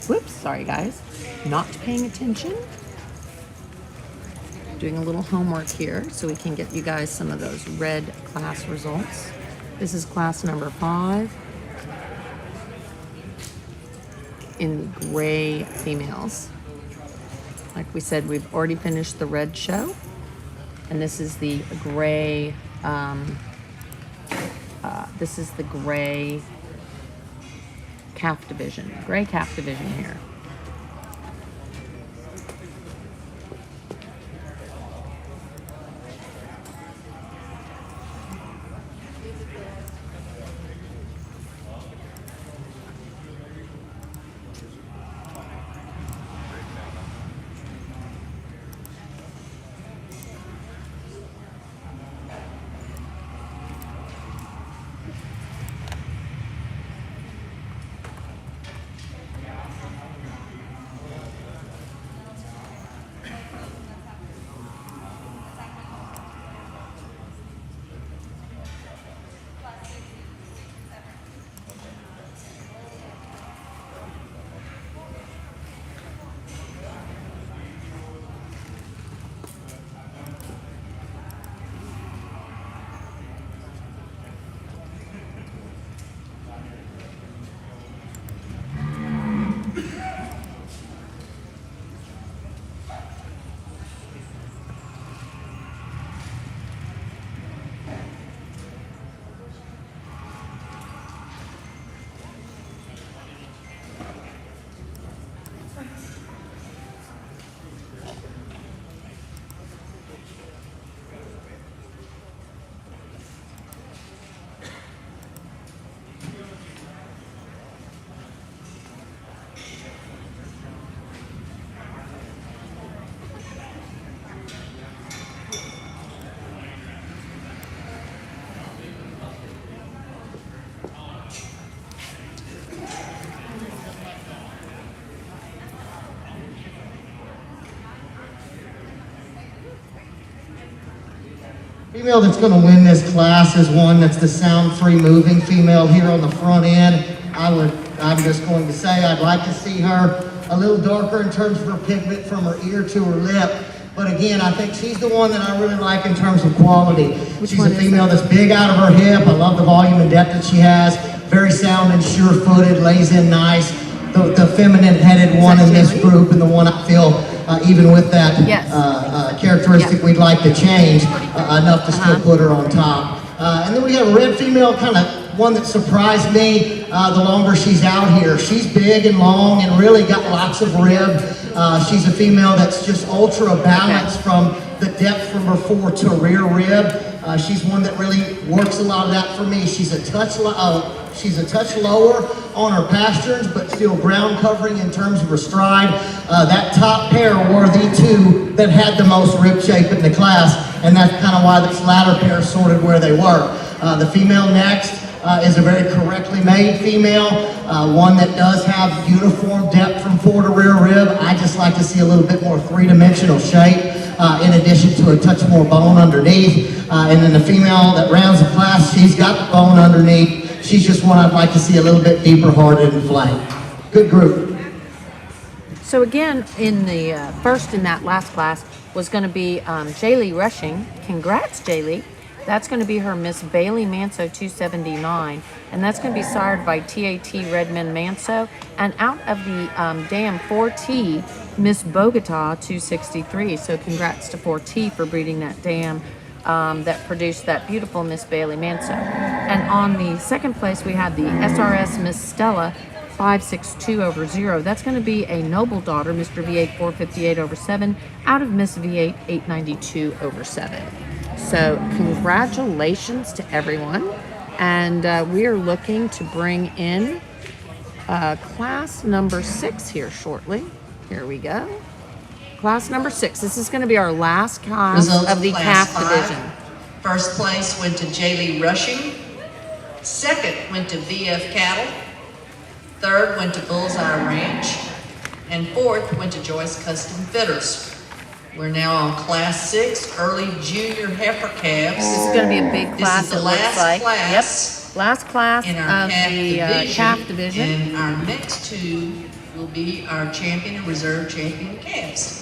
Speaker 1: Whoops, sorry guys. Not paying attention. Doing a little homework here so we can get you guys some of those red class results. This is class number 5 in gray females. Like we said, we've already finished the red show. And this is the gray, this is the gray calf division, gray calf division here.
Speaker 2: Female that's going to win this class is one that's the sound-free moving female here on the front end. I'm just going to say I'd like to see her a little darker in terms of her pigment from her ear to her lip. But again, I think she's the one that I really like in terms of quality. She's a female that's big out of her hip. I love the volume and depth that she has. Very sound and sure-footed, lays in nice. The feminine-headed one in this group, and the one I feel even with that characteristic we'd like to change enough to still put her on top. And then we have a red female, kind of one that surprised me the longer she's out here. She's big and long and really got lots of rib. She's a female that's just ultra balanced from the depth from her fore to rear rib. She's one that really works a lot of that for me. She's a touch lower on her pasterns, but still ground covering in terms of her stride. That top pair were the two that had the most rib shape in the class, and that's kind of why this latter pair sorted where they were. The female next is a very correctly made female, one that does have uniform depth from fore to rear rib. I just like to see a little bit more three-dimensional shape, in addition to a touch more bone underneath. And then the female that rounds the class, she's got the bone underneath. She's just one I'd like to see a little bit deeper hearted and flank. Good group.
Speaker 1: So again, in the first in that last class was going to be Jaylee Rushing. Congrats, Jaylee. That's going to be her Miss Bailey Manso 279, and that's going to be sired by TAT Redmond Manso. And out of the dam 4T, Miss Bogota 263. So congrats to 4T for breeding that dam that produced that beautiful Miss Bailey Manso. And on the second place, we had the SRS Miss Stella 562/0. That's going to be a noble daughter, Mr. V8 458/7, out of Miss V8 892/7. So congratulations to everyone. And we are looking to bring in class number 6 here shortly. Here we go. Class number 6. This is going to be our last class
Speaker 3: Results
Speaker 1: of the
Speaker 3: class
Speaker 1: calf
Speaker 3: 5.
Speaker 1: division.
Speaker 3: First place went to Jaylee Rushing. Second went to VF Cattle. Third went to Bullseye Ranch. And fourth went to Joyce Custom Fitters. We're now on class 6, early junior heifer calves.
Speaker 1: This is going to be a big
Speaker 3: This
Speaker 1: class,
Speaker 3: is the
Speaker 1: it looks
Speaker 3: last
Speaker 1: like.
Speaker 3: class
Speaker 1: Yep. Last class
Speaker 3: in our
Speaker 1: of the
Speaker 3: calf
Speaker 1: calf division.
Speaker 3: And our next two will be our champion and reserve champion calves.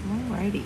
Speaker 1: Alrighty.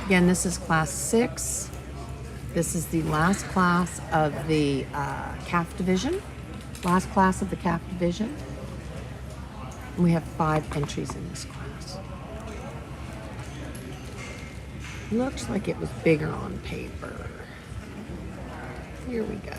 Speaker 1: Again, this is class 6. This is the last class of the calf division. Last class of the calf division. We have 5 entries in this class. Looks like it was bigger on paper. Here we go.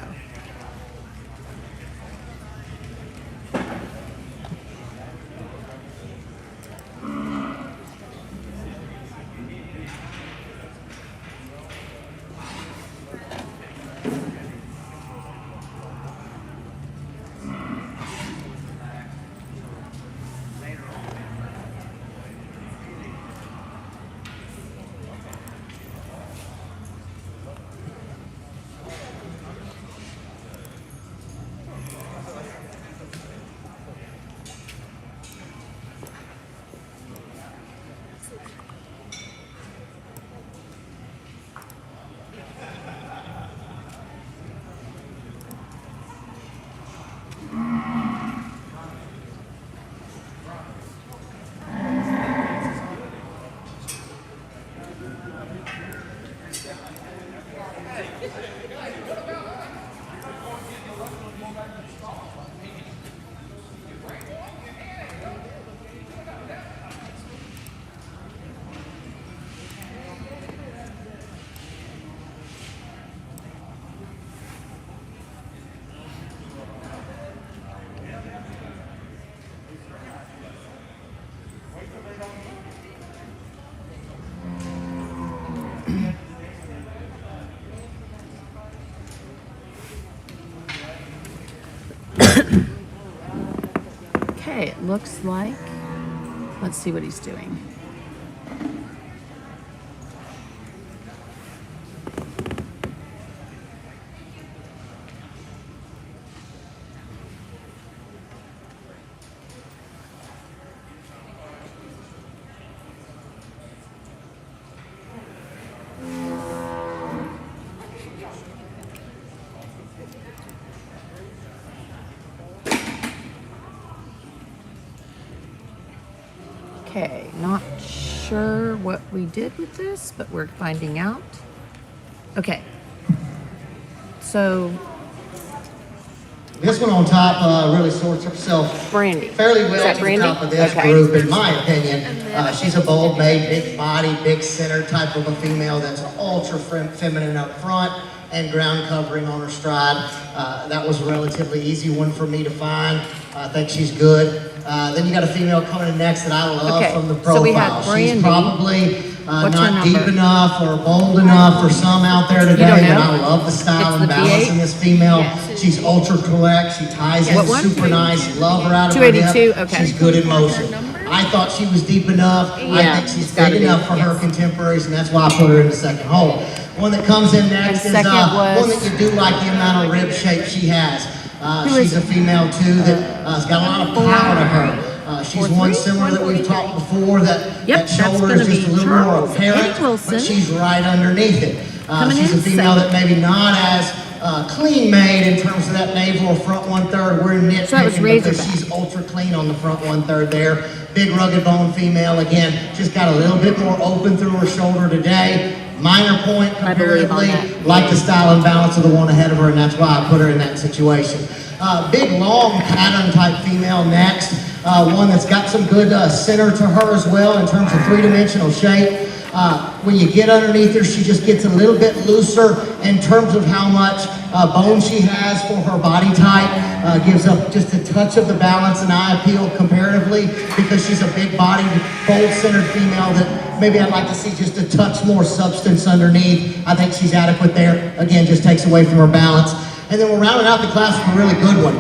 Speaker 1: looks like. Let's see what he's doing. Okay, not sure what we did with this, but we're finding out. Okay. So,
Speaker 2: This one on top really sorts herself
Speaker 1: Brandy.
Speaker 2: fairly
Speaker 1: Is
Speaker 2: well
Speaker 1: that
Speaker 2: to the
Speaker 1: Brandy?
Speaker 2: top of this
Speaker 1: Okay.
Speaker 2: group, in my opinion. She's a bold made, big body, big center type of a female that's ultra feminine up front and ground covering on her stride. That was a relatively easy one for me to find. I think she's good. Then you got a female coming in next that I love
Speaker 1: Okay,
Speaker 2: from the
Speaker 1: so
Speaker 2: profile.
Speaker 1: we had Brandy.
Speaker 2: She's probably
Speaker 1: What's her
Speaker 2: not deep
Speaker 1: number?
Speaker 2: enough or bold enough for some out there today,
Speaker 1: don't
Speaker 2: but
Speaker 1: know?
Speaker 2: I love the style
Speaker 1: It's
Speaker 2: and
Speaker 1: the
Speaker 2: balance
Speaker 1: V8?
Speaker 2: in this female.
Speaker 1: Yes.
Speaker 2: She's ultra correct. She ties
Speaker 1: What
Speaker 2: in
Speaker 1: one?
Speaker 2: super nice. Love her out of her
Speaker 1: 282,
Speaker 2: hip.
Speaker 1: okay.
Speaker 2: She's good in motion. I thought she was deep enough. I
Speaker 1: Yeah,
Speaker 2: think she's
Speaker 1: it's gotta
Speaker 2: big
Speaker 1: be,
Speaker 2: enough for her
Speaker 1: yes.
Speaker 2: contemporaries, and that's why I put her in the second hole. One that comes in next is
Speaker 1: second was-
Speaker 2: one that you do like the amount of rib shape she has.
Speaker 1: Who
Speaker 2: She's
Speaker 1: is-
Speaker 2: a female too that has got a lot of power to her. She's one
Speaker 1: 4'3"?
Speaker 2: similar that we've talked before that
Speaker 1: Yep,
Speaker 2: that
Speaker 1: that's
Speaker 2: shoulder
Speaker 1: gonna
Speaker 2: is just
Speaker 1: be
Speaker 2: a little more
Speaker 1: Charles
Speaker 2: apparent,
Speaker 1: Eddie Wilson.
Speaker 2: but she's right underneath it.
Speaker 1: Coming
Speaker 2: She's
Speaker 1: in
Speaker 2: a female
Speaker 1: second.
Speaker 2: that maybe not as clean made in terms of that navel or front 1/3. We're nitpicking
Speaker 1: So that was
Speaker 2: because
Speaker 1: Razorback.
Speaker 2: she's ultra clean on the front 1/3 there. Big rugged bone female. Again, just got a little bit more open through her shoulder today. Minor point
Speaker 1: I believe on
Speaker 2: comparatively.
Speaker 1: that.
Speaker 2: Like the style and balance of the one ahead of her, and that's why I put her in that situation. Big long pattern type female next. One that's got some good center to her as well in terms of three-dimensional shape. When you get underneath her, she just gets a little bit looser in terms of how much bone she has for her body type. Gives up just a touch of the balance and eye appeal comparatively because she's a big bodied, bold centered female that maybe I'd like to see just a touch more substance underneath. I think she's adequate there. Again, just takes away from her balance. And then we're rounding out the class with a really good one.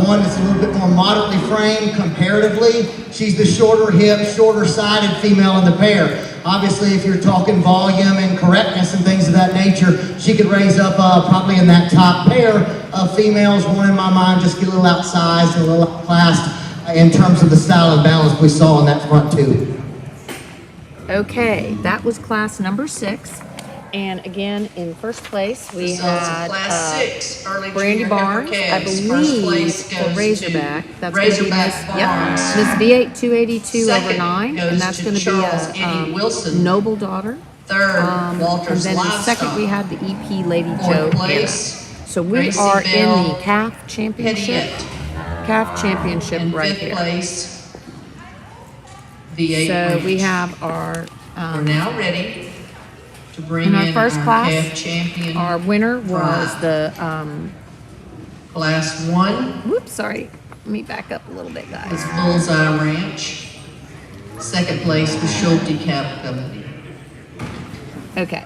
Speaker 2: One that's a little bit more moderately framed comparatively. She's the shorter hip, shorter sided female in the pair. Obviously, if you're talking volume and correctness and things of that nature, she could raise up probably in that top pair of females. One in my mind, just get a little outsized and a little outclassed in terms of the style and balance we saw in that front two.
Speaker 1: Okay, that was class number 6. And again, in first place, we
Speaker 3: Results of
Speaker 1: had
Speaker 3: Class 6, early
Speaker 1: Brandy
Speaker 3: junior heifer
Speaker 1: Barnes, I
Speaker 3: calves. First
Speaker 1: believe,
Speaker 3: place
Speaker 1: for
Speaker 3: goes
Speaker 1: Razorback.
Speaker 3: to
Speaker 1: That's going to be
Speaker 3: Razorback
Speaker 1: Miss,
Speaker 3: Barnes.
Speaker 1: yep, Miss V8 282 over
Speaker 3: Second
Speaker 1: 9,
Speaker 3: goes
Speaker 1: and that's
Speaker 3: to
Speaker 1: going to be
Speaker 3: Charles
Speaker 1: a
Speaker 3: Eddie Wilson.
Speaker 1: noble daughter.
Speaker 3: Third,
Speaker 1: And
Speaker 3: Walter's
Speaker 1: then in
Speaker 3: Livestock.
Speaker 1: second, we had the EP Lady Joe
Speaker 3: Fourth
Speaker 1: Hannah.
Speaker 3: place,
Speaker 1: So we
Speaker 3: Gracie
Speaker 1: are in
Speaker 3: Bell
Speaker 1: the calf championship.
Speaker 3: Pettiette.
Speaker 1: Calf championship
Speaker 3: In
Speaker 1: right
Speaker 3: fifth
Speaker 1: here.
Speaker 3: place, V8
Speaker 1: So we
Speaker 3: Ranch.
Speaker 1: have our
Speaker 3: We're now ready to bring
Speaker 1: in
Speaker 3: in
Speaker 1: our first class,
Speaker 3: calf champion.
Speaker 1: our winner was
Speaker 3: Pride.
Speaker 1: the
Speaker 3: Class 1
Speaker 1: whoops, sorry. Let me back up a little bit,
Speaker 3: was
Speaker 1: guys.
Speaker 3: Bullseye Ranch. Second place was Schulte Cattle Company.
Speaker 1: Okay.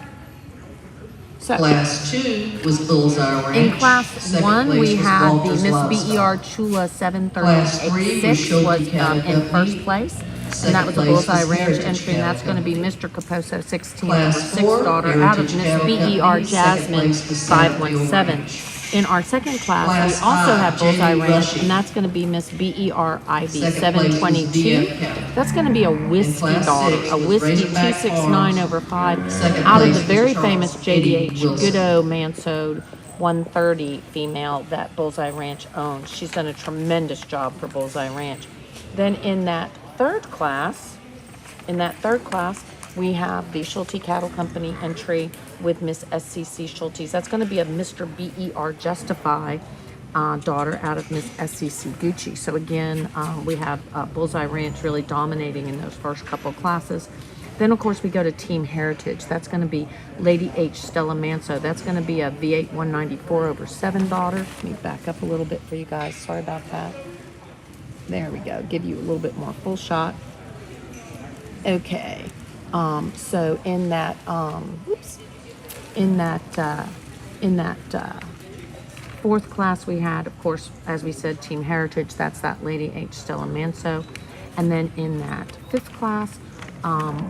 Speaker 1: So
Speaker 3: Class 2 was Bullseye Ranch.
Speaker 1: in class
Speaker 3: Second
Speaker 1: 1,
Speaker 3: place
Speaker 1: we
Speaker 3: was
Speaker 1: had the
Speaker 3: Walter's
Speaker 1: Miss
Speaker 3: Livestock.
Speaker 1: BER Chula
Speaker 3: Class 3 was
Speaker 1: 736
Speaker 3: Schulte
Speaker 1: was
Speaker 3: Cattle
Speaker 1: in
Speaker 3: Company.
Speaker 1: first place. And that was a
Speaker 3: Second place
Speaker 1: Bullseye
Speaker 3: was
Speaker 1: Ranch
Speaker 3: Heritage
Speaker 1: entry, and that's
Speaker 3: Cattle
Speaker 1: going to be
Speaker 3: Company.
Speaker 1: Mr. Caposo 16
Speaker 3: Class
Speaker 1: over 6
Speaker 3: 4,
Speaker 1: daughter out of
Speaker 3: Heritage
Speaker 1: Miss
Speaker 3: Cattle
Speaker 1: BER
Speaker 3: Company. Second
Speaker 1: Jasmine
Speaker 3: place was Southfield
Speaker 1: 517.
Speaker 3: Ranch.
Speaker 1: In our second class,
Speaker 3: Class
Speaker 1: we also
Speaker 3: 5,
Speaker 1: have Bullseye
Speaker 3: Jamie
Speaker 1: Ranch,
Speaker 3: Rushing.
Speaker 1: and that's going to be Miss BER Ivy
Speaker 3: Second place was
Speaker 1: 722.
Speaker 3: DF Cattle.
Speaker 1: That's going to be a whiskey
Speaker 3: Class
Speaker 1: daughter,
Speaker 3: 6
Speaker 1: a
Speaker 3: was
Speaker 1: whiskey
Speaker 3: Razorback
Speaker 1: 269
Speaker 3: Farms.
Speaker 1: over 5
Speaker 3: Second
Speaker 1: out of
Speaker 3: place
Speaker 1: the very
Speaker 3: was Charles
Speaker 1: famous
Speaker 3: Eddie
Speaker 1: JDH
Speaker 3: Wilson.
Speaker 1: Goodo Mansode 130 female that Bullseye Ranch owns. She's done a tremendous job for Bullseye Ranch. Then in that third class, we have the Schulte Cattle Company entry with Miss SCC Schultes. That's going to be a Mr. BER Justify daughter out of Miss SCC Gucci. So again, we have Bullseye Ranch really dominating in those first couple of classes. Then, of course, we go to Team Heritage. That's going to be Lady H. Stella Manso. That's going to be a V8 194 over 7 daughter. Let me back up a little bit for you guys. Sorry about that. There we go. Give you a little bit more full shot. Okay. So in that, fourth class, we had, of course, as we said, Team Heritage. That's that Lady H. Stella Manso. And then in that fifth class,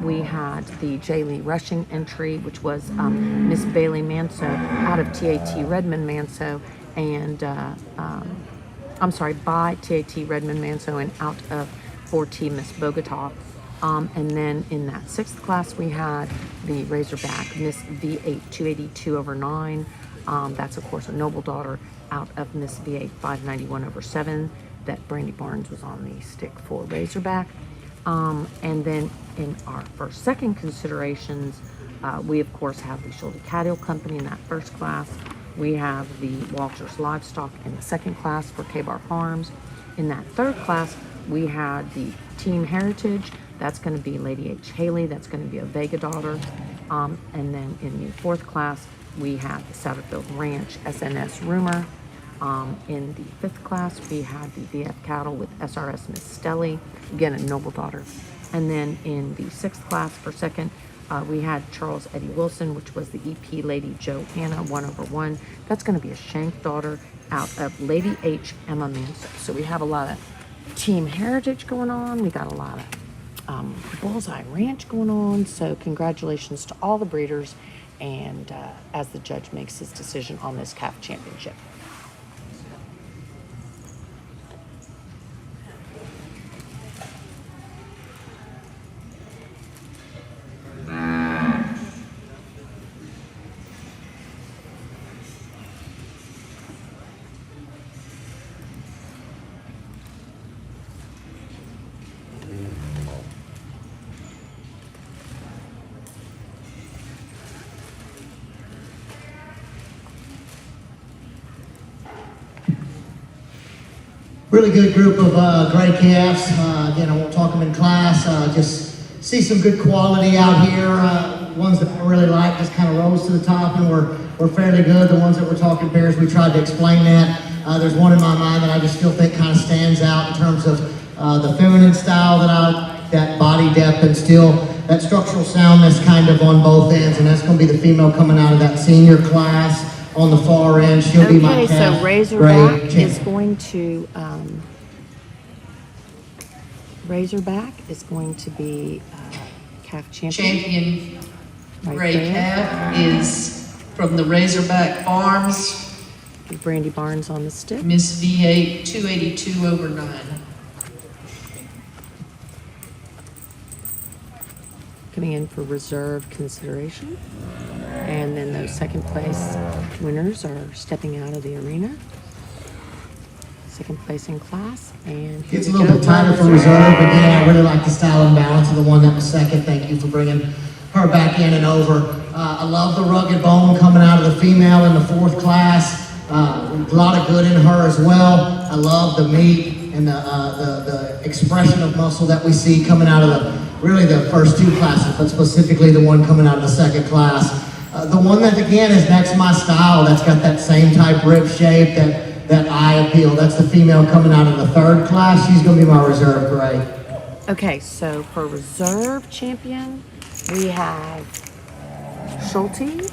Speaker 1: we had the J. Lee Rushing entry, which was Miss Bailey Manso out of TAT Redmond Manso, and I'm sorry, by TAT Redmond Manso and out of 4T Miss Bogota. And then in that sixth class, we had the Razorback Miss V8 282/9. That's, of course, a noble daughter out of Miss V8 591/7 that Brandy Barnes was on the stick for Razorback. And then in our second considerations, we, of course, have the Schulte Cattle Company in that first class. We have the Walters Livestock in the second class for K-Bar Farms. In that third class, we had the Team Heritage. That's going to be Lady H. Haley. That's going to be a Vega daughter. And then in the fourth class, we have the Satterfield Ranch SNS Rumor. In the fifth class, we had the VF Cattle with SRS Miss Stelly, again a noble daughter. And then in the sixth class for second, we had Charles Eddie Wilson, which was the EP Lady Joanna 1/1. That's going to be a Shank daughter out of Lady H. Emma Manso. So we have a lot of Team Heritage going on. We got a lot of Bullseye Ranch going on. So congratulations to all the breeders, and as the judge makes his decision on this calf championship.
Speaker 2: Really good group of gray calves. Again, I won't talk them in class. Just see some good quality out here. Ones that I really like just kind of rose to the top and were fairly good. The ones that we're talking pairs, we tried to explain that. There's one in my mind that I just still think kind of stands out in terms of the feminine style that body depth and still that structural soundness kind of on both ends. And that's going to be the female coming out of that senior class. On the far end, she'll be my calf.
Speaker 1: Okay, so Razorback is going to be calf champion.
Speaker 3: Champion
Speaker 1: Right
Speaker 3: gray
Speaker 1: there.
Speaker 3: calf is from the Razorback Farms,
Speaker 1: Brandy Barnes on the stick.
Speaker 3: Miss V8 282/9.
Speaker 1: Coming in for reserve consideration. And then those second place winners are stepping out of the arena. Second place in class. And here
Speaker 2: Gets a
Speaker 1: we
Speaker 2: little
Speaker 1: go.
Speaker 2: bit tighter for reserve. Again, I really like the style and balance of the one that was second. Thank you for bringing her back in and over. I love the rugged bone coming out of the female in the fourth class. A lot of good in her as well. I love the meat and the expression of muscle that we see coming out of the first two classes, but specifically the one coming out of the second class. The one that again is next to my style, that's got that same type rib shape, that eye appeal. That's the female coming out of the third class. She's going to be my reserve gray.
Speaker 1: Okay, so for reserve champion, we have Schulte.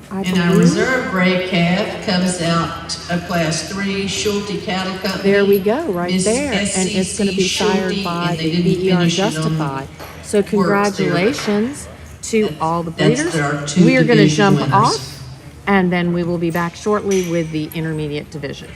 Speaker 3: And our reserve gray calf comes out of class 3, Schulte Cattle Company.
Speaker 1: There we go, right
Speaker 3: Miss
Speaker 1: there. And it's going to be
Speaker 3: SCC
Speaker 1: sired
Speaker 3: Schulte,
Speaker 1: by
Speaker 3: and they
Speaker 1: the
Speaker 3: didn't
Speaker 1: VER
Speaker 3: finish it on
Speaker 1: Justify. So
Speaker 3: works there.
Speaker 1: congratulations to all the
Speaker 3: That's
Speaker 1: breeders.
Speaker 3: our two
Speaker 1: We are going to
Speaker 3: division
Speaker 1: jump
Speaker 3: winners.
Speaker 1: off, and then we will be back shortly with the intermediate division.